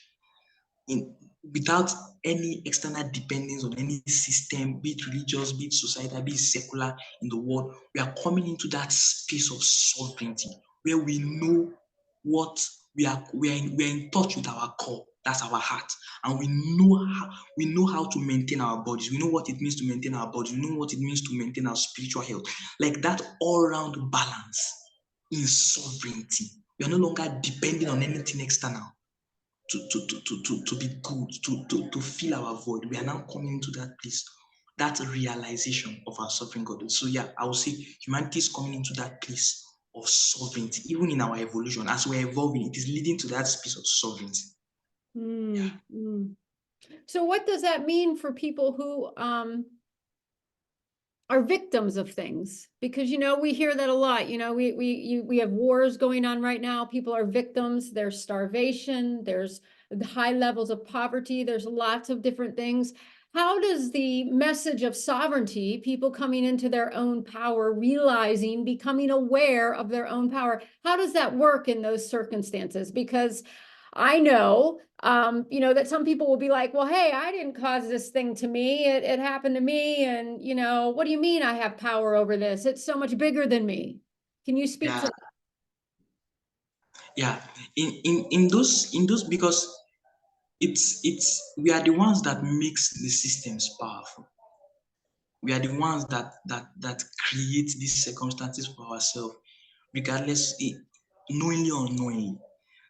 in without any external dependence on any system, be it religious, be it societal, be it secular in the world. We are coming into that space of sovereignty where we know what we are in touch with our core. That's our heart, and we know how to maintain our bodies. We know what it means to maintain our bodies. We know what it means to maintain our spiritual health. Like that all-round balance in sovereignty. We are no longer depending on anything external to be good, to fill our void. We are now coming into that place, that realization of our sovereign God. So yeah, I would say humanity is coming into that place of sovereignty, even in our evolution. As we're evolving, it is leading to that space of sovereignty. Yeah. mm, mm. So what does that mean for people who are victims of things? Because we hear that a lot. We have wars going on right now. People are victims. There's starvation. There's high levels of poverty. There's lots of different things. How does the message of sovereignty, people coming into their own power, realizing, becoming aware of their own power, how does that work in those circumstances? Because I know, that some people will be like, well, hey, I didn't cause this thing to me. It happened to me. And, what do you mean I have power over this? It's so much bigger than me. Can you speak Yeah. to Yeah. In those because it's we are the ones that makes the systems powerful. We are the ones that create these circumstances for ourselves, regardless, knowingly or unknowingly.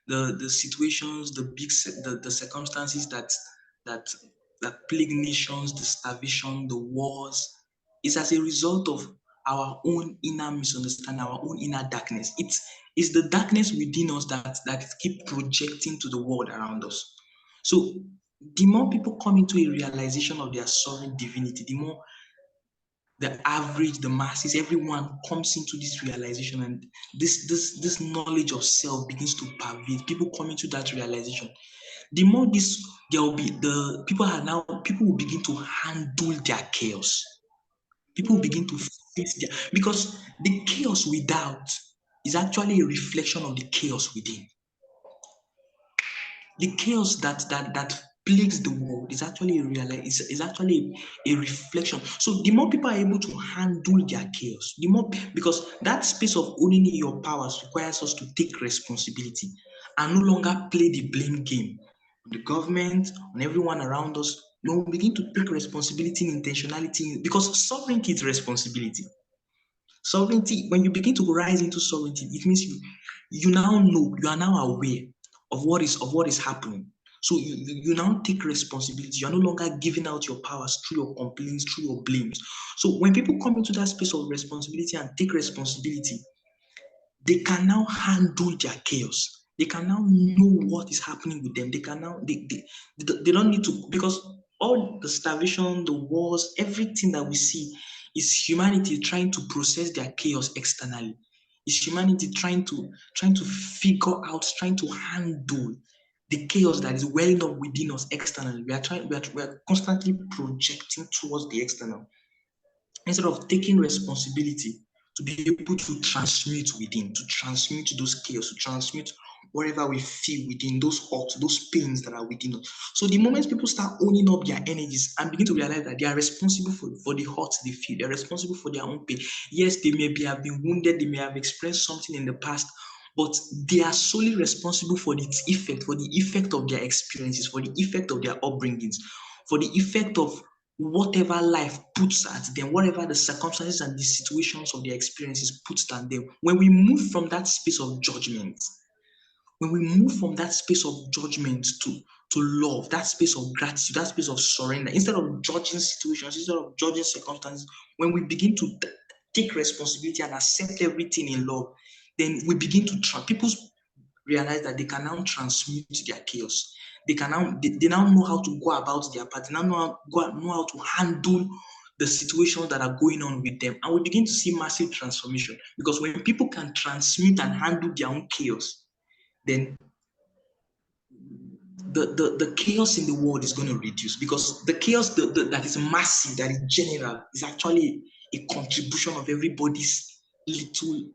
The situations, the circumstances that that plague nations, the starvation, the wars, is as a result of our own inner misunderstanding, our own inner darkness. It's the darkness within us that keep projecting to the world around us. So the more people come into a realization of their sovereign divinity, the average, the masses, everyone comes into this realization, and this knowledge of self begins to pervade. People come into that realization. The more this there will be, the people will begin to handle their chaos. People will Mm. begin to face their, because the chaos without is actually a reflection of the chaos within. The chaos that plagues the world is actually is actually a reflection. So the more people are able to handle their chaos, the more, because that space of owning your powers requires us to take responsibility and no longer play the blame game on the government, on everyone around us. No, we begin to take responsibility and intentionality, because sovereignty is responsibility. Sovereignty, when you begin to rise into sovereignty, it means you now know, you are now aware of what is happening. So you now take responsibility. You're no longer giving out your powers through your complaints, through your blames. So when people come into that space of responsibility and take responsibility, they can now handle their chaos. They can now know what is happening with them. They can now they don't need to, because all the starvation, the wars, everything that we see is humanity trying to process their chaos externally. Is humanity trying to figure out, trying to handle the chaos that is welling up within us externally. We are constantly projecting towards the external, instead of taking responsibility to be able to transmute within, to transmute those chaos, to transmute whatever we feel within, those hurts, those pains that are within us. So the moment people start owning up their energies and begin to realize that they are responsible for the hurts they feel, they're responsible for their own pain. Yes, they may have been wounded, they may have experienced something in the past, but they are solely responsible for its effect, for the effect of their experiences, for the effect of their upbringings, for the effect of whatever life puts at them, whatever the circumstances and the situations of their experiences puts at them. When we move from that space of judgment, when we move from that space of judgment to love, that space of gratitude, that space of surrender, instead of judging situations, instead of judging circumstances, when we begin to take responsibility and accept everything in love, then we begin to people realize that they can now transmute their chaos. They now know how to go about their part. They now know how to handle the situations that are going on with them. And we begin to see massive transformation. Because when people can transmute and handle their own chaos, then the chaos in the world is going to reduce, because the chaos that is massive, that is general, is actually a contribution of everybody's little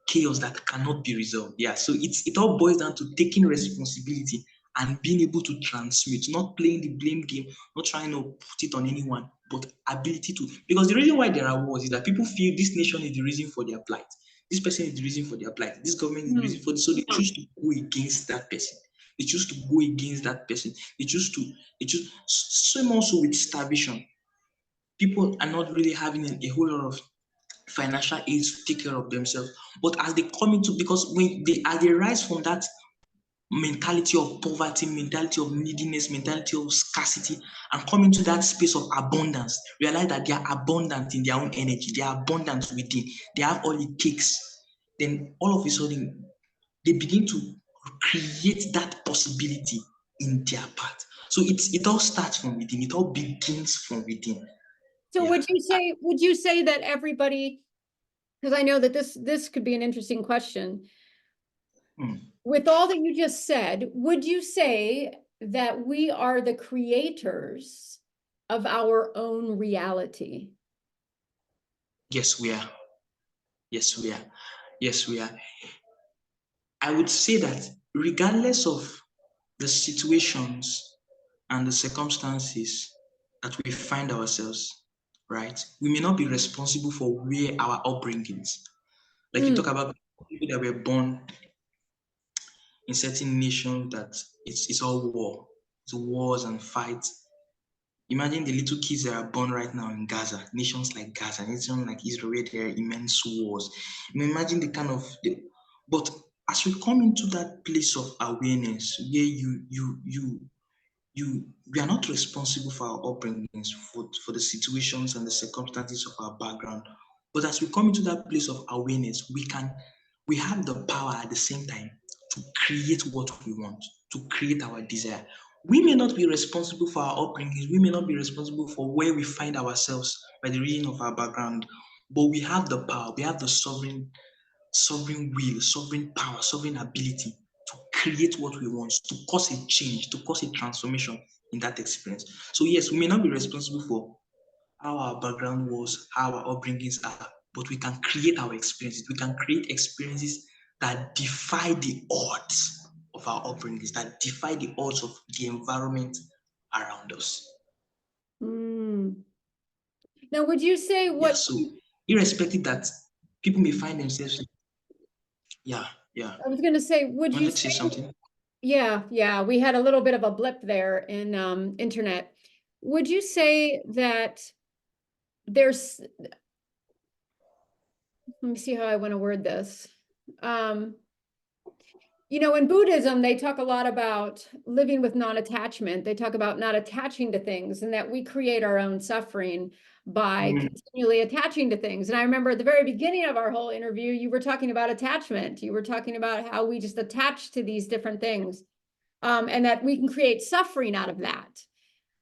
chaos that cannot be resolved. Yeah, so it all boils down to taking responsibility and being able to transmit, not playing the blame game, not trying to put it on anyone, but ability to. Because the reason why there are wars is that people feel this nation is the reason for their plight. This person is the reason for their plight. This government is the reason for this. So they choose to go against that person. They choose to go against that person. They choose, same also with starvation. People are not really having a whole lot of financial aids to take care of themselves. But as they come into, because when they as they rise from that mentality of poverty, mentality of neediness, mentality of scarcity, and come into that space of abundance, realize that they are abundant in their own energy, they are abundant within, they have all it takes. Then all of a sudden, they begin to create that possibility in their path. So it all starts from within, it all begins from within. So Yeah. would you say that everybody, because I know that this could be an interesting question. Hmm. With all that you just said, would you say that we are the creators of our own reality? Yes, we are. Yes, we are. Yes, we are. I would say that regardless of the situations and the circumstances that we find ourselves, right? We may not be responsible for where our upbringings. Like you talk Mm. about people that were born in certain nations that it's all war. It's wars and fights. Imagine the little kids that are born right now in Gaza, nations like Gaza, nations like Israel, where there are immense wars. Imagine the kind of but as we come into that place of awareness where we are not responsible for our upbringings, for the situations and the circumstances of our background. But as we come into that place of awareness, we have the power at the same time to create what we want, to create our desire. We may not be responsible for our upbringing. We may not be responsible for where we find ourselves by the reason of our background, but we have the power. We have the sovereign will, sovereign power, sovereign ability to create what we want, to cause a change, to cause a transformation in that experience. So yes, we may not be responsible for how our background was, how our upbringings are, but we can create our experiences. We can create experiences that defy the odds of our upbringings, that defy the odds of the environment around us. Mm. Now, would you say Yeah, what so irrespective that people may find themselves, yeah, yeah. I was going to say, would You you wanted to say say, something? yeah, yeah, we had a little bit of a blip there in internet. Would you say that there's, let me see how I want to word this. Um, in Buddhism, they talk a lot about living with non-attachment. They talk about not attaching to things and that we create our own suffering by Mm, continually attaching to things. And I remember at the very beginning of our whole interview, you were talking about attachment. You were talking about how we just attach to these different things, and that we can create suffering out of that.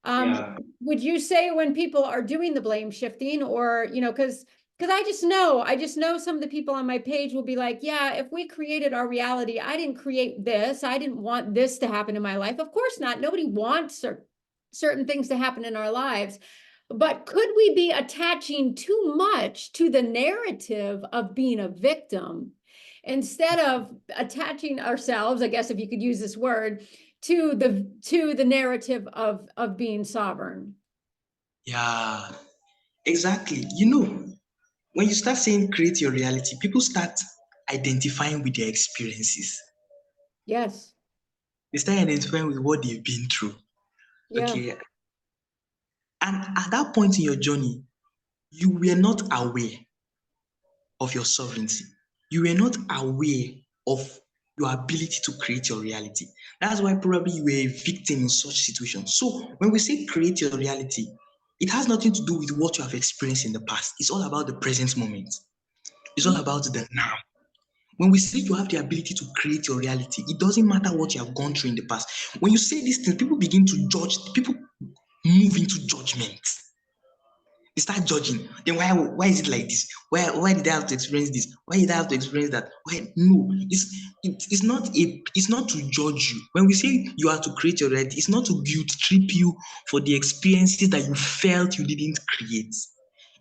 Um, yeah, would you say when people are doing the blame shifting, or, because I just know some of the people on my page will be like, yeah, if we created our reality, I didn't create this. I didn't want this to happen in my life. Of course not. Nobody wants certain things to happen in our lives. But could we be attaching too much to the narrative of being a victim instead of attaching ourselves, I guess if you could use this word, to the narrative of being sovereign? yeah, exactly. When you start saying create your reality, people start identifying with their experiences. Yes. They start identifying with what they've been through. Yeah. Okay. And at that point in your journey, you were not aware of your sovereignty. You were not aware of your ability to create your reality. That's why probably you were a victim in such situations. So when we say create your reality, it has nothing to do with what you have experienced in the past. It's all about the present moment. It's all Mm, about the now. When we say you have the ability to create your reality, it doesn't matter what you have gone through in the past. When you say these things, people begin to judge, people move into judgment. They start judging. Then why is it like this? Why did I have to experience this? Why did I have to experience that? Why no? It's not to judge you. When we say you are to create your reality, it's not to guilt trip you for the experiences that you felt you didn't create.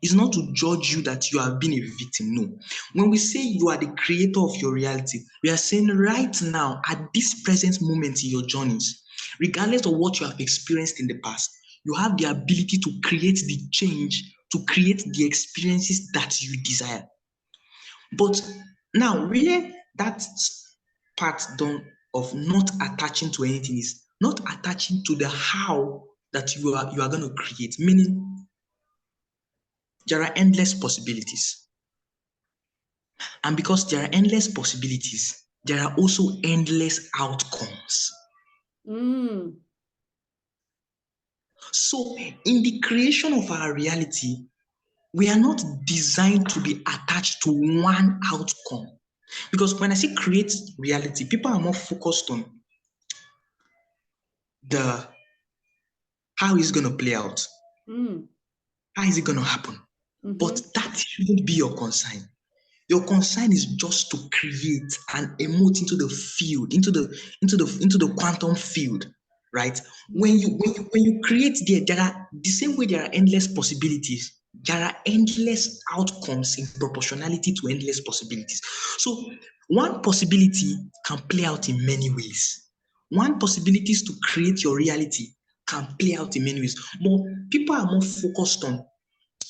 It's not to judge you that you have been a victim. No. When we say you are the creator of your reality, we are saying right now, at this present moment in your journeys, regardless of what you have experienced in the past, you have the ability to create the change, to create the experiences that you desire. But now, where that part done of not attaching to anything is not attaching to the how that you are going to create, meaning there are endless possibilities. And because there are endless possibilities, there are also endless outcomes. mm, So, in the creation of our reality, we are not designed to be attached to one outcome. Because when I say create reality, people are more focused on the how is it going to play out, mm, how is it going to happen. mm-hmm, But that shouldn't be your concern. Your concern is just to create and emote into the field, into the quantum field, right? mm-hmm, When you create there are the same way there are endless possibilities. There are endless outcomes in proportionality to endless possibilities. So one possibility can play out in many ways. One possibility is to create your reality can play out in many ways. But people are more focused on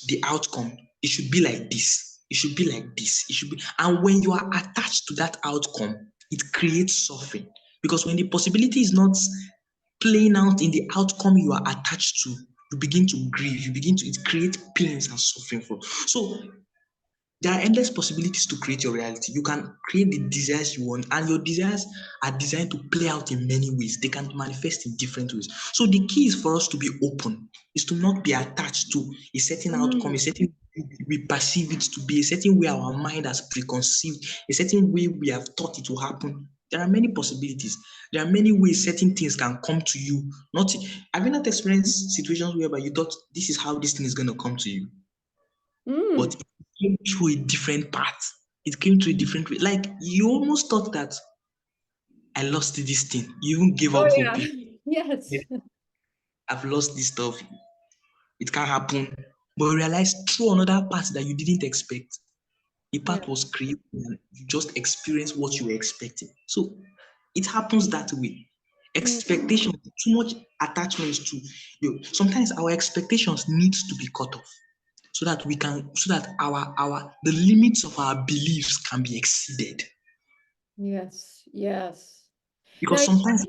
the outcome. It should be like this. It should be like this. It should be. And when you are attached to that outcome, it creates suffering. Because when the possibility is not playing out in the outcome you are attached to, you begin to grieve. It creates pains and suffering for. So there are endless possibilities to create your reality. You can create the desires you want, and your desires are designed to play out in many ways. They can manifest in different ways. So the key is for us to be open, is to not be attached to a certain outcome, a mm, certain way we perceive it to be, a certain way our mind has preconceived, a certain way we have thought it will happen. There are many possibilities. There are many ways certain things can come to you. Not have you not experienced situations whereby you thought this is how this thing is going to come to you, but Mm. it came through a different path. It came through a different way. Like you almost thought that I lost this thing. You even gave Oh up hope. yeah. Yes. I've lost this stuff. It can't happen. But you realize through another path that you didn't expect. A Yeah. path was created and you just experience what you were expecting. So it happens that way. Mm. Expectation, too much attachments to you. Sometimes our expectations needs to be cut off so that we can, so that our the limits of our beliefs can be exceeded. Yes. Yes. Now, Because sometimes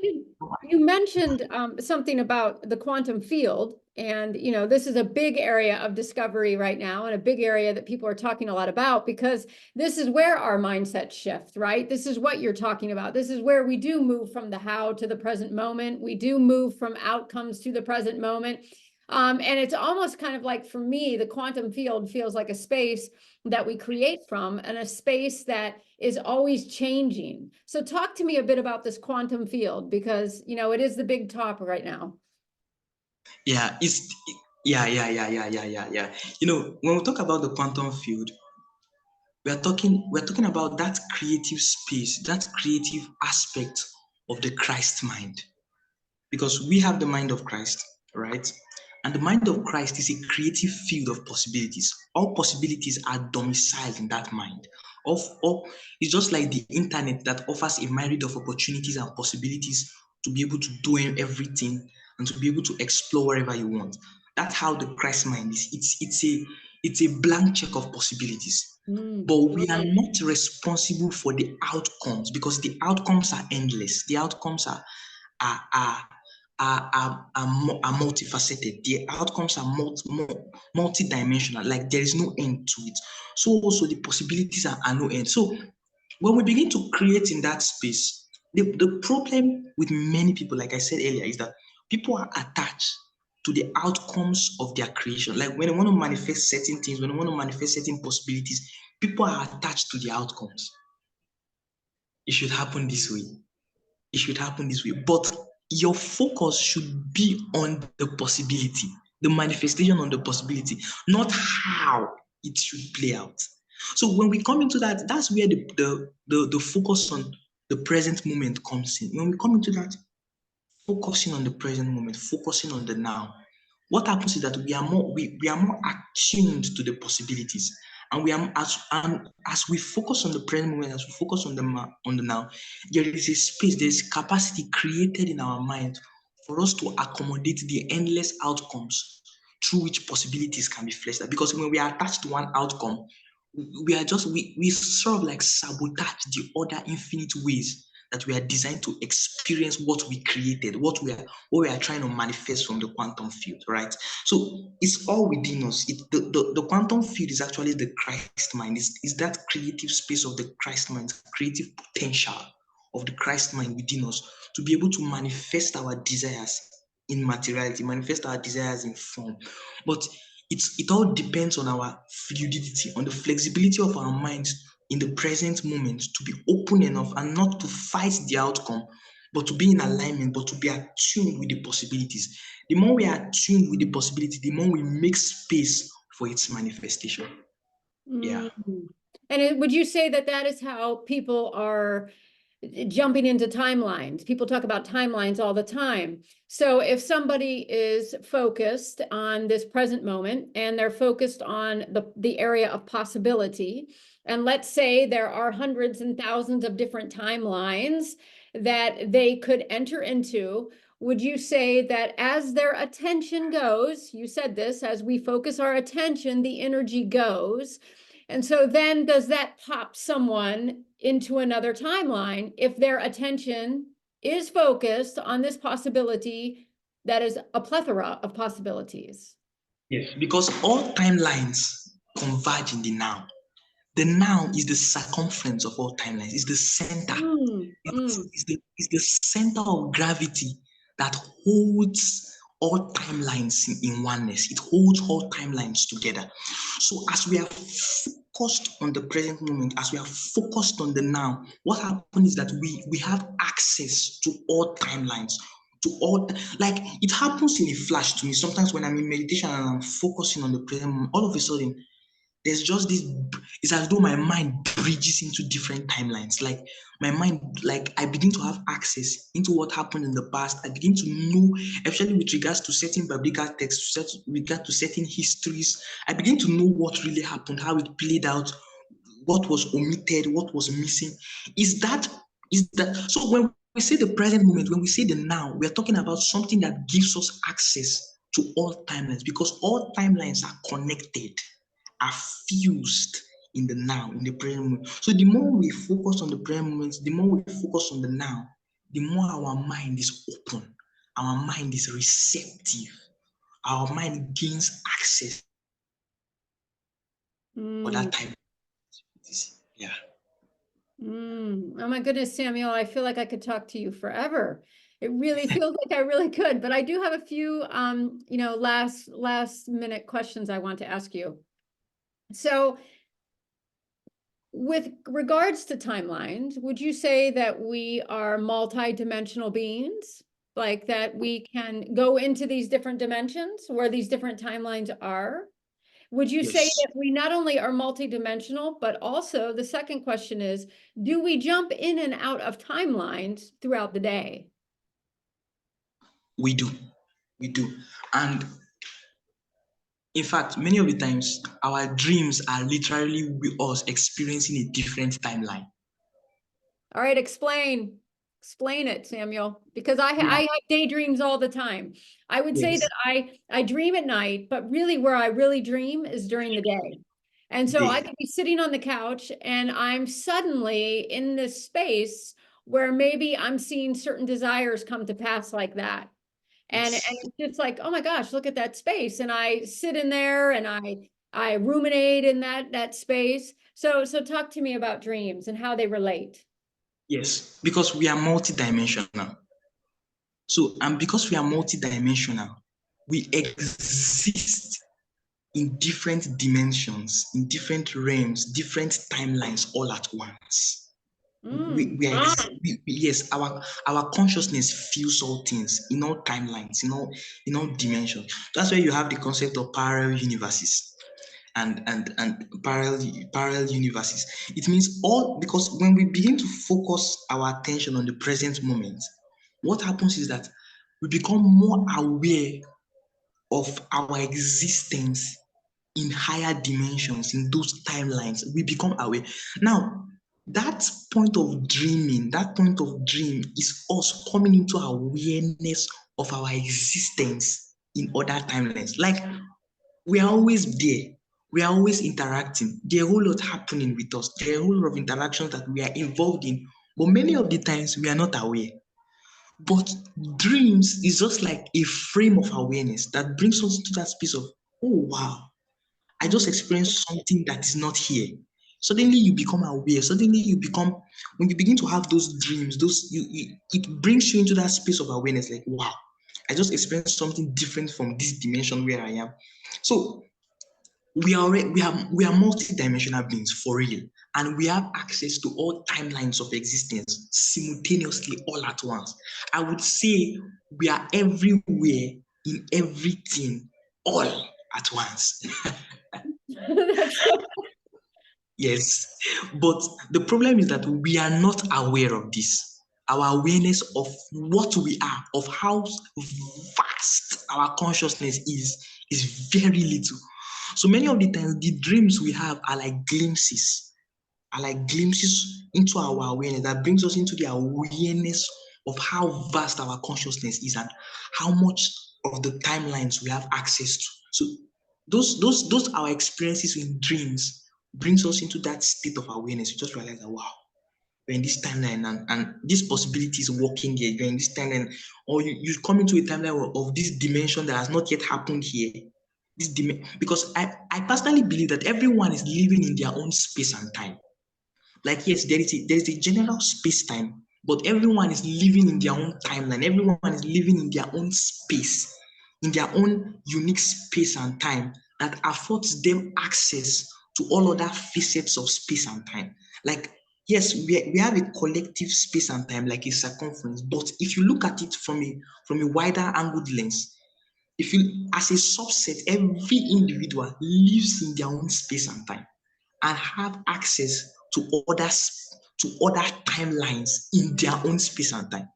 you mentioned something about the quantum field, and this is a big area of discovery right now, and a big area that people are talking a lot about because this is where our mindset shift, right? This is what you're talking about. This is where we do move from the how to the present moment. We do move from outcomes to the present moment. And it's almost kind of like, for me, the quantum field feels like a space that we create from, and a space that is always changing. So talk to me a bit about this quantum field, because it is the big topic right now. yeah, yeah. When we talk about the quantum field, we're talking about that creative space, that creative aspect of the Christ mind. Because we have the mind of Christ, right? And the mind of Christ is a creative field of possibilities. All possibilities are domiciled in that mind. It's just like the internet that offers a myriad of opportunities and possibilities to be able to do everything and to be able to explore wherever you want. That's how the Christ mind is. It's a blank check of possibilities. Mm. But we are not responsible for the outcomes because the outcomes are endless. The outcomes are are are multifaceted. The outcomes are multi-dimensional. Like there is no end to it. So also the possibilities are no end. So when we begin to create in that space, the problem with many people, like I said earlier, is that people are attached to the outcomes of their creation. Like when they want to manifest certain things, when they want to manifest certain possibilities, people are attached to the outcomes. It should happen this way. It should happen this way. But your focus should be on the possibility, the manifestation on the possibility, not how it should play out. So when we come into that, that's where the focus on the present moment comes in. When we come into that, focusing on the present moment, focusing on the now, what happens is that we are more attuned to the possibilities, and as we focus on the present moment, as we focus on the now, there is a space, there is capacity created in our mind for us to accommodate the endless outcomes through which possibilities can be fleshed out. Because when we are attached to one outcome, we sort of like sabotage the other infinite ways that we are designed to experience what we created, what we are trying to manifest from the quantum field, right? So it's all within us. The quantum field is actually the Christ mind. Is that creative space of the Christ mind, creative potential of the Christ mind within us to be able to manifest our desires in materiality, manifest our desires in form. But it all depends on our fluidity, on the flexibility of our minds in the present moment to be open enough and not to fight the outcome, but to be in alignment, but to be attuned with the possibilities. The more we are attuned with the possibility, the more we make space for its manifestation. Yeah. Mm. And would you say that that is how people are jumping into timelines? People talk about timelines all the time. So if somebody is focused on this present moment and they're focused on the area of possibility, and let's say there are hundreds and thousands of different timelines that they could enter into, would you say that as their attention goes, you said this, as we focus our attention, the energy goes? And so then does that pop someone into another timeline if their attention is focused on this possibility that is a plethora of possibilities? Yes. Because all timelines converge in the now. The now is the circumference of all timelines, is the center. Mm, mm, It's the center of gravity that holds all timelines in oneness. It holds all timelines together. So as we are focused on the present moment, as we are focused on the now, what happens is that we have access to all timelines, to all, like it happens in a flash to me. Sometimes when I'm in meditation and I'm focusing on the present moment, all of a sudden there's just this, it's as though my mind bridges into different timelines. Like my mind, like I begin to have access into what happened in the past. I begin to know, especially with regards to certain biblical texts, with regard to certain histories. I begin to know what really happened, how it played out, what was omitted, what was missing. Is that so when we say the present moment, when we say the now, we are talking about something that gives us access to all timelines, because all timelines are connected, are fused in the now, in the present moment. So the more we focus on the present moment, the more we focus on the now, the more our mind is open, our mind is receptive, our mind gains access for Mm, that time. Yeah. Oh my goodness, Samuel, I feel like I could talk to you forever. It really feels like I really could, but I do have a few, last minute questions I want to ask you. So with regards to timelines, would you say that we are multi-dimensional beings? Like that we can go into these different dimensions where these different timelines are? Would you say Yes, that we not only are multidimensional, but also the second question is, do we jump in and out of timelines throughout the day? we do. We do. And in fact, many of the times, our dreams are literally us experiencing a different timeline. All right, explain. Explain it, Samuel, because I Yeah. have daydreams all the time. I would say that Yes. I dream at night, but really where I really dream is during the day. And so I Day. could be sitting on the couch and I'm suddenly in this space where maybe I'm seeing certain desires come to pass like that. And Yes. it's just like, oh my gosh, look at that space. And I sit in there and I ruminate in that space. So talk to me about dreams and how they relate. Yes. Because we are multidimensional. So, and because we are multidimensional, we exist in different dimensions, in different realms, different timelines all at once. Mm. Yes, our consciousness feels all things in all timelines, in all dimensions. That's why you have the concept of parallel universes and parallel universes. It means all, because when we begin to focus our attention on the present moment, what happens is that we become more aware of our existence in higher dimensions, in those timelines. We become aware. Now, that point of dreaming, that point of dream is us coming into awareness of our existence in other timelines. Like we are always there. We are always interacting. There are a whole lot happening with us. There are a whole lot of interactions that we are involved in. But many of the times we are not aware. But dreams is just like a frame of awareness that brings us to that space of, oh wow, I just Mm. experienced something that is not here. Suddenly you become aware. Suddenly you become, when you begin to have those dreams, it brings you into that space of awareness. Like, wow, I just experienced something different from this dimension where I am. So we are multi-dimensional beings for real, and we have access to all timelines of existence simultaneously all at once. I would say we are everywhere in everything all at once. That's so Yes, but the problem is that we are not aware of this. Our awareness of what we are, of how vast our consciousness is very little. So many of the times, the dreams we have are like glimpses into our awareness that brings us into the awareness of how vast our consciousness is and how much of the timelines we have access to. So those our experiences in dreams brings us into that state of awareness. You just realize that wow, you're in this timeline and this possibility is working here. You're in this timeline, or you come into a timeline of this dimension that has not yet happened here. Because I personally believe that everyone is living in their own space and time. Like, yes, there is a general space time, but everyone is living in their own timeline. Everyone is living in their own space, in their own unique space and time that affords them access to all other facets of space and time. Like, yes, we have a collective space and time, like a circumference, but if you look at it from a wider angled lens, if you, as a subset, every individual lives in their own space and time and have access to other timelines in their own space and time.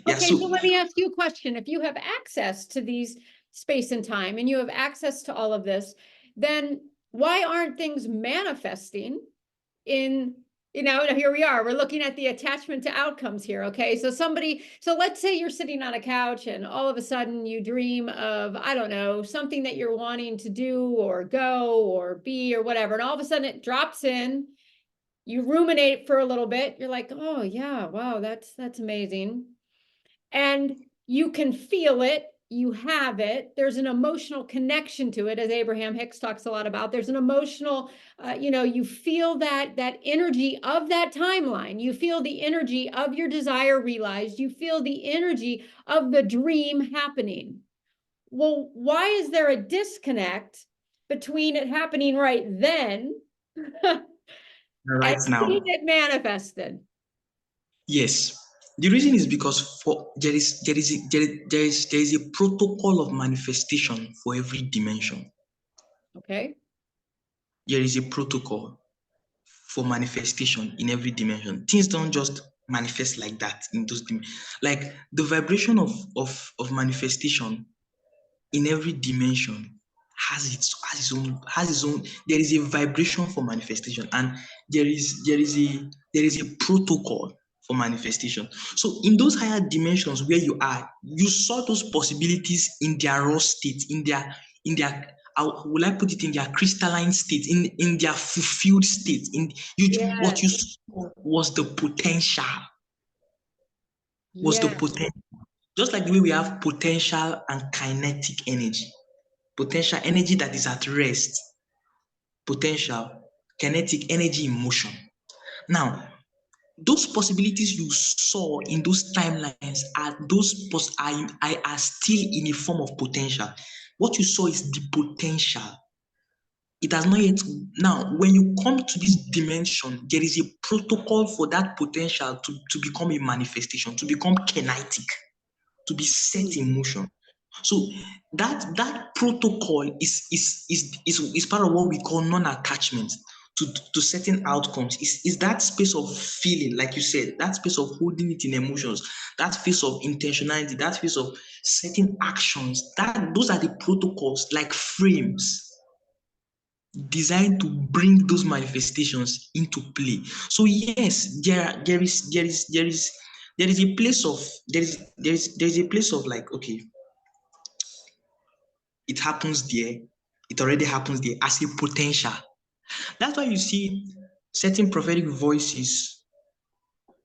Yeah, Okay, so so let me ask you a question. If you have access to these space and time and you have access to all of this, then why aren't things manifesting in, here we are, we're looking at the attachment to outcomes here. Okay, so let's say you're sitting on a couch and all of a sudden you dream of, I don't know, something that you're wanting to do or go or be or whatever, and all of a sudden it drops in. You ruminate for a little bit, you're like, oh yeah, wow, that's amazing, and you can feel it, you have it, there's an emotional connection to it, as Abraham Hicks talks a lot about. There's an emotional, you feel that energy of that timeline, you feel the energy of your desire realized, you feel the energy of the dream happening. Well, why is there a disconnect between it happening right then and right seeing now, it manifested? yes. The reason is because there is a protocol of manifestation for every dimension. Okay. There is a protocol for manifestation in every dimension. Things don't just manifest like that in those dimensions. Like the vibration of manifestation in every dimension has its own. There is a vibration for manifestation, and there is a protocol for manifestation. So in those higher dimensions where you are, you saw those possibilities in their raw state, in their how will I put it, in their crystalline state, in their fulfilled state. In you, what Yes. you saw was the potential, was the Yes. potential. Just like the way we have potential and kinetic energy. Potential energy that is at rest, potential kinetic energy in motion. Now, those possibilities you saw in those timelines are still in a form of potential. What you saw is the potential. It has not yet. Now, when you come to this dimension, there is a protocol for that potential to become a manifestation, to become kinetic, to be set in motion. So that protocol is part of what we call non-attachment to certain outcomes. Is that space of feeling, like you said, that space of holding it in emotions, that space of intentionality, that space of certain actions. Those are the protocols, like frames designed to bring those manifestations into play. So yes, there is a place of there is a place of, like, okay, it happens there, it already happens there as a potential. That's why you see certain prophetic voices,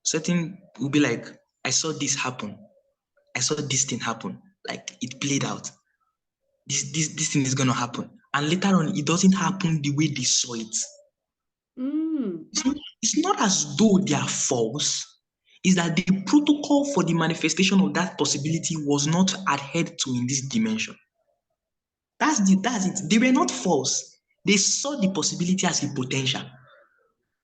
certain will be like, I saw this happen, I saw this thing happen, like it played out. This thing is gonna happen. And later on, it doesn't happen the way they saw it. Mm. It's not as though they are false. Is that the protocol for the manifestation of that possibility was not adhered to in this dimension. That's it. They were not false. They saw the possibility as a potential.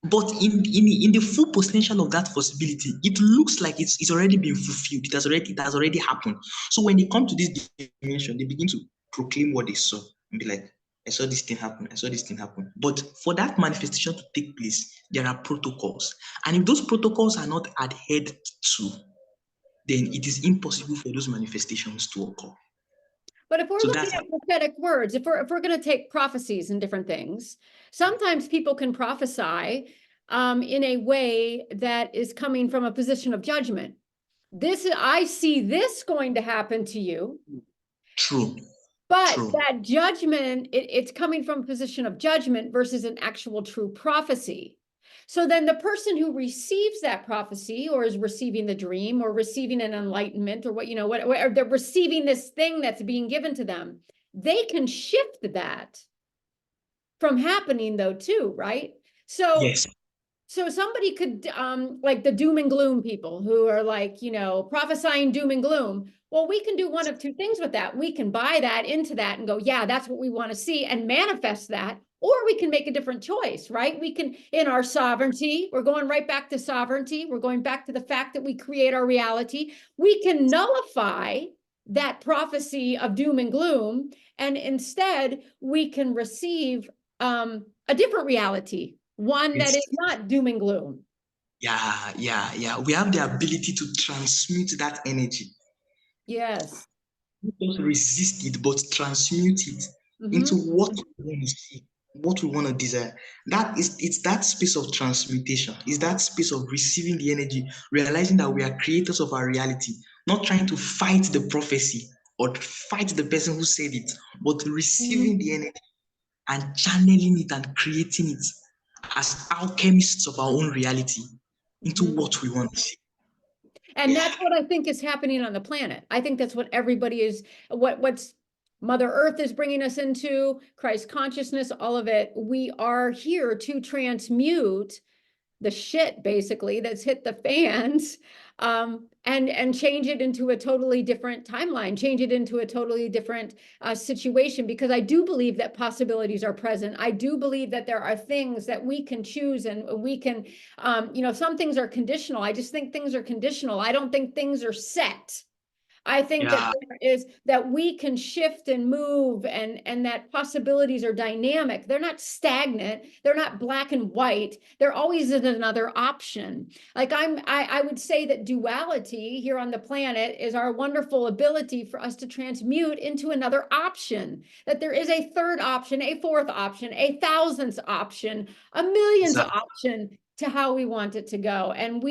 But in the full potential of that possibility, it looks like it's already been fulfilled. It has already happened. So when they come to this dimension, they begin to proclaim what they saw and be like, I saw this thing happen, I saw this thing happen. But for that manifestation to take place, there are protocols. And if those protocols are not adhered to, then it is impossible for those manifestations to occur. But if we're So looking that's at prophetic words, if we're going to take prophecies and different things, sometimes people can prophesy in a way that is coming from a position of judgment. I see this going to happen to you, true. but True. that judgment, it's coming from a position of judgment versus an actual true prophecy. So then the person who receives that prophecy or is receiving the dream or receiving an enlightenment or or they're receiving this thing that's being given to them, they can shift that from happening though too, right? So Yes. somebody could like the doom and gloom people who are like, prophesying doom and gloom. Well, we can do one of two things with that. We can buy that into that and go, yeah, that's what we want to see and manifest that. or we can make a different choice, right? We can, in our sovereignty, we're going right back to sovereignty. We're going back to the fact that we create our reality. We can nullify that prophecy of doom and gloom, and instead we can receive a different reality, one that Yes. is not doom and gloom. Yeah. We have the ability to transmute that energy. Yes. Not just resist it, but transmute it into Mm-hmm. what we want to see, what we want to desire. It's that space of transmutation, it's that space of receiving the energy, realizing that we are creators of our reality, not trying to fight the prophecy or fight the person who said it, but receiving the energy and channeling it and creating it as alchemists of our own reality into Mm-hmm. what we want to see. And Yeah. that's what I think is happening on the planet. I think that's what everybody is, what's Mother Earth is bringing us into, Christ consciousness, all of it. We are here to transmute the shit basically that's hit the fans, and change it into a totally different timeline, change it into a totally different situation, because I do believe that possibilities are present. I do believe that there are things that we can choose, and we can, some things are conditional. I just think things are conditional. I don't think things are set. I think that Yeah. there is, that we can shift and move, and that possibilities are dynamic. They're not stagnant. They're not black and white. There always is another option. Like I would say that duality here on the planet is our wonderful ability for us to transmute into another option. That there is a third option, a fourth option, a thousandth option, a millionth Exactly. option to how we want it to go. And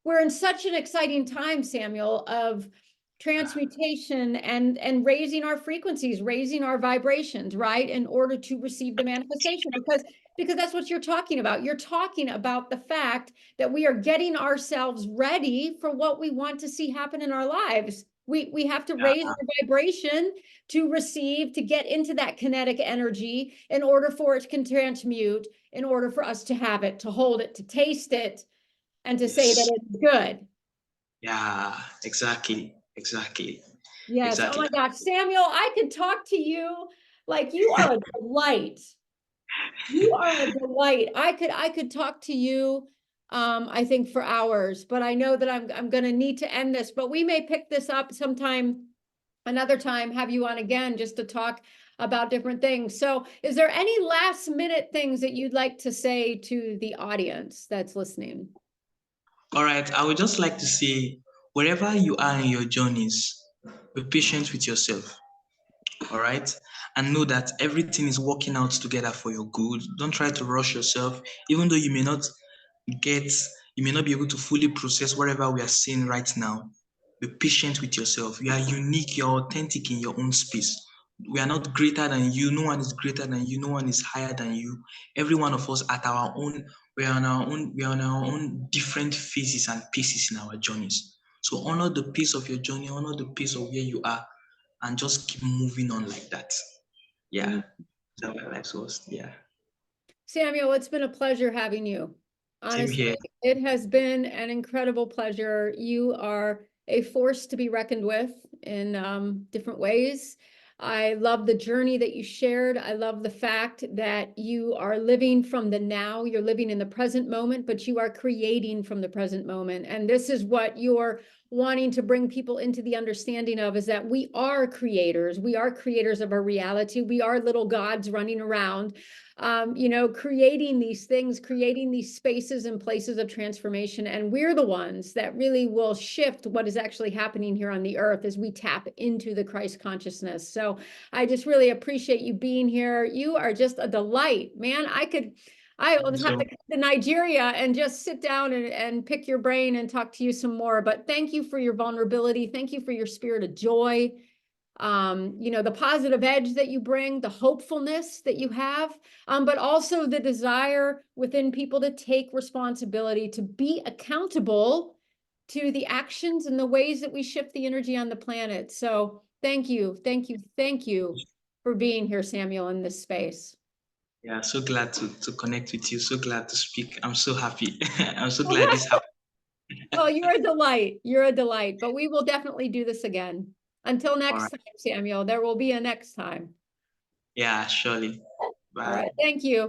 we're in such an exciting time, Samuel, of transmutation and raising our frequencies, raising our vibrations, right, in order to receive the manifestation. Because that's what you're talking about. You're talking about the fact that we are getting ourselves ready for what we want to see happen in our lives. We have to raise our vibration to receive, to get into that kinetic energy in order for it to transmute, in order for us to have it, to hold it, to taste it, and to say Yes. that it's good. Yeah, exactly. Yes. Oh Exactly. my gosh, Samuel, I could talk to you like you are a delight. You are a delight. I could talk to you, I think for hours, but I know that I'm going to need to end this, but we may pick this up sometime, another time, have you on again just to talk about different things. So is there any last minute things that you'd like to say to the audience that's listening? All right. I would just like to say, wherever you are in your journeys, be patient with yourself. All right. And know that everything is working out together for your good. Don't try to rush yourself, even though get, you may not be able to fully process whatever we are seeing right now. Be patient with yourself. You are unique, you're authentic in your own space. We are not greater than you. No one is greater than you. No one is higher than you. Every one of us at our own, we are on our own different phases and paces in our journeys. So honor the pace of your journey, honor the pace of where you are, and just keep moving on like that. Yeah. Mm. That's my life's was. Yeah. Samuel, it's been a pleasure having you. Same here. Honestly, it has been an incredible pleasure. You are a force to be reckoned with in different ways. I love the journey that you shared. I love the fact that you are living from the now. You're living in the present moment, but you are creating from the present moment. And this is what you're wanting to bring people into the understanding of, is that we are creators. We are creators of our reality. We are little gods running around, creating these things, creating these spaces and places of transformation. And we're the ones that really will shift what is actually happening here on the earth as we tap into the Christ consciousness. So I just really appreciate you being here. You are just a delight, man. I will have So to come to Nigeria and just sit down and pick your brain and talk to you some more. But thank you for your vulnerability. Thank you for your spirit of joy. The positive edge that you bring, the hopefulness that you have, but also the desire within people to take responsibility, to be accountable to the actions and the ways that we shift the energy on the planet. So thank you for being here, Samuel, in this space. yeah, so glad to connect with you. So glad to speak. I'm so happy. I'm so glad this happened. Well, you're a delight. You're a delight, but we will definitely do this again. Until All next right. time, Samuel, there will be a next time. Yeah, surely. All Bye. right. Thank you.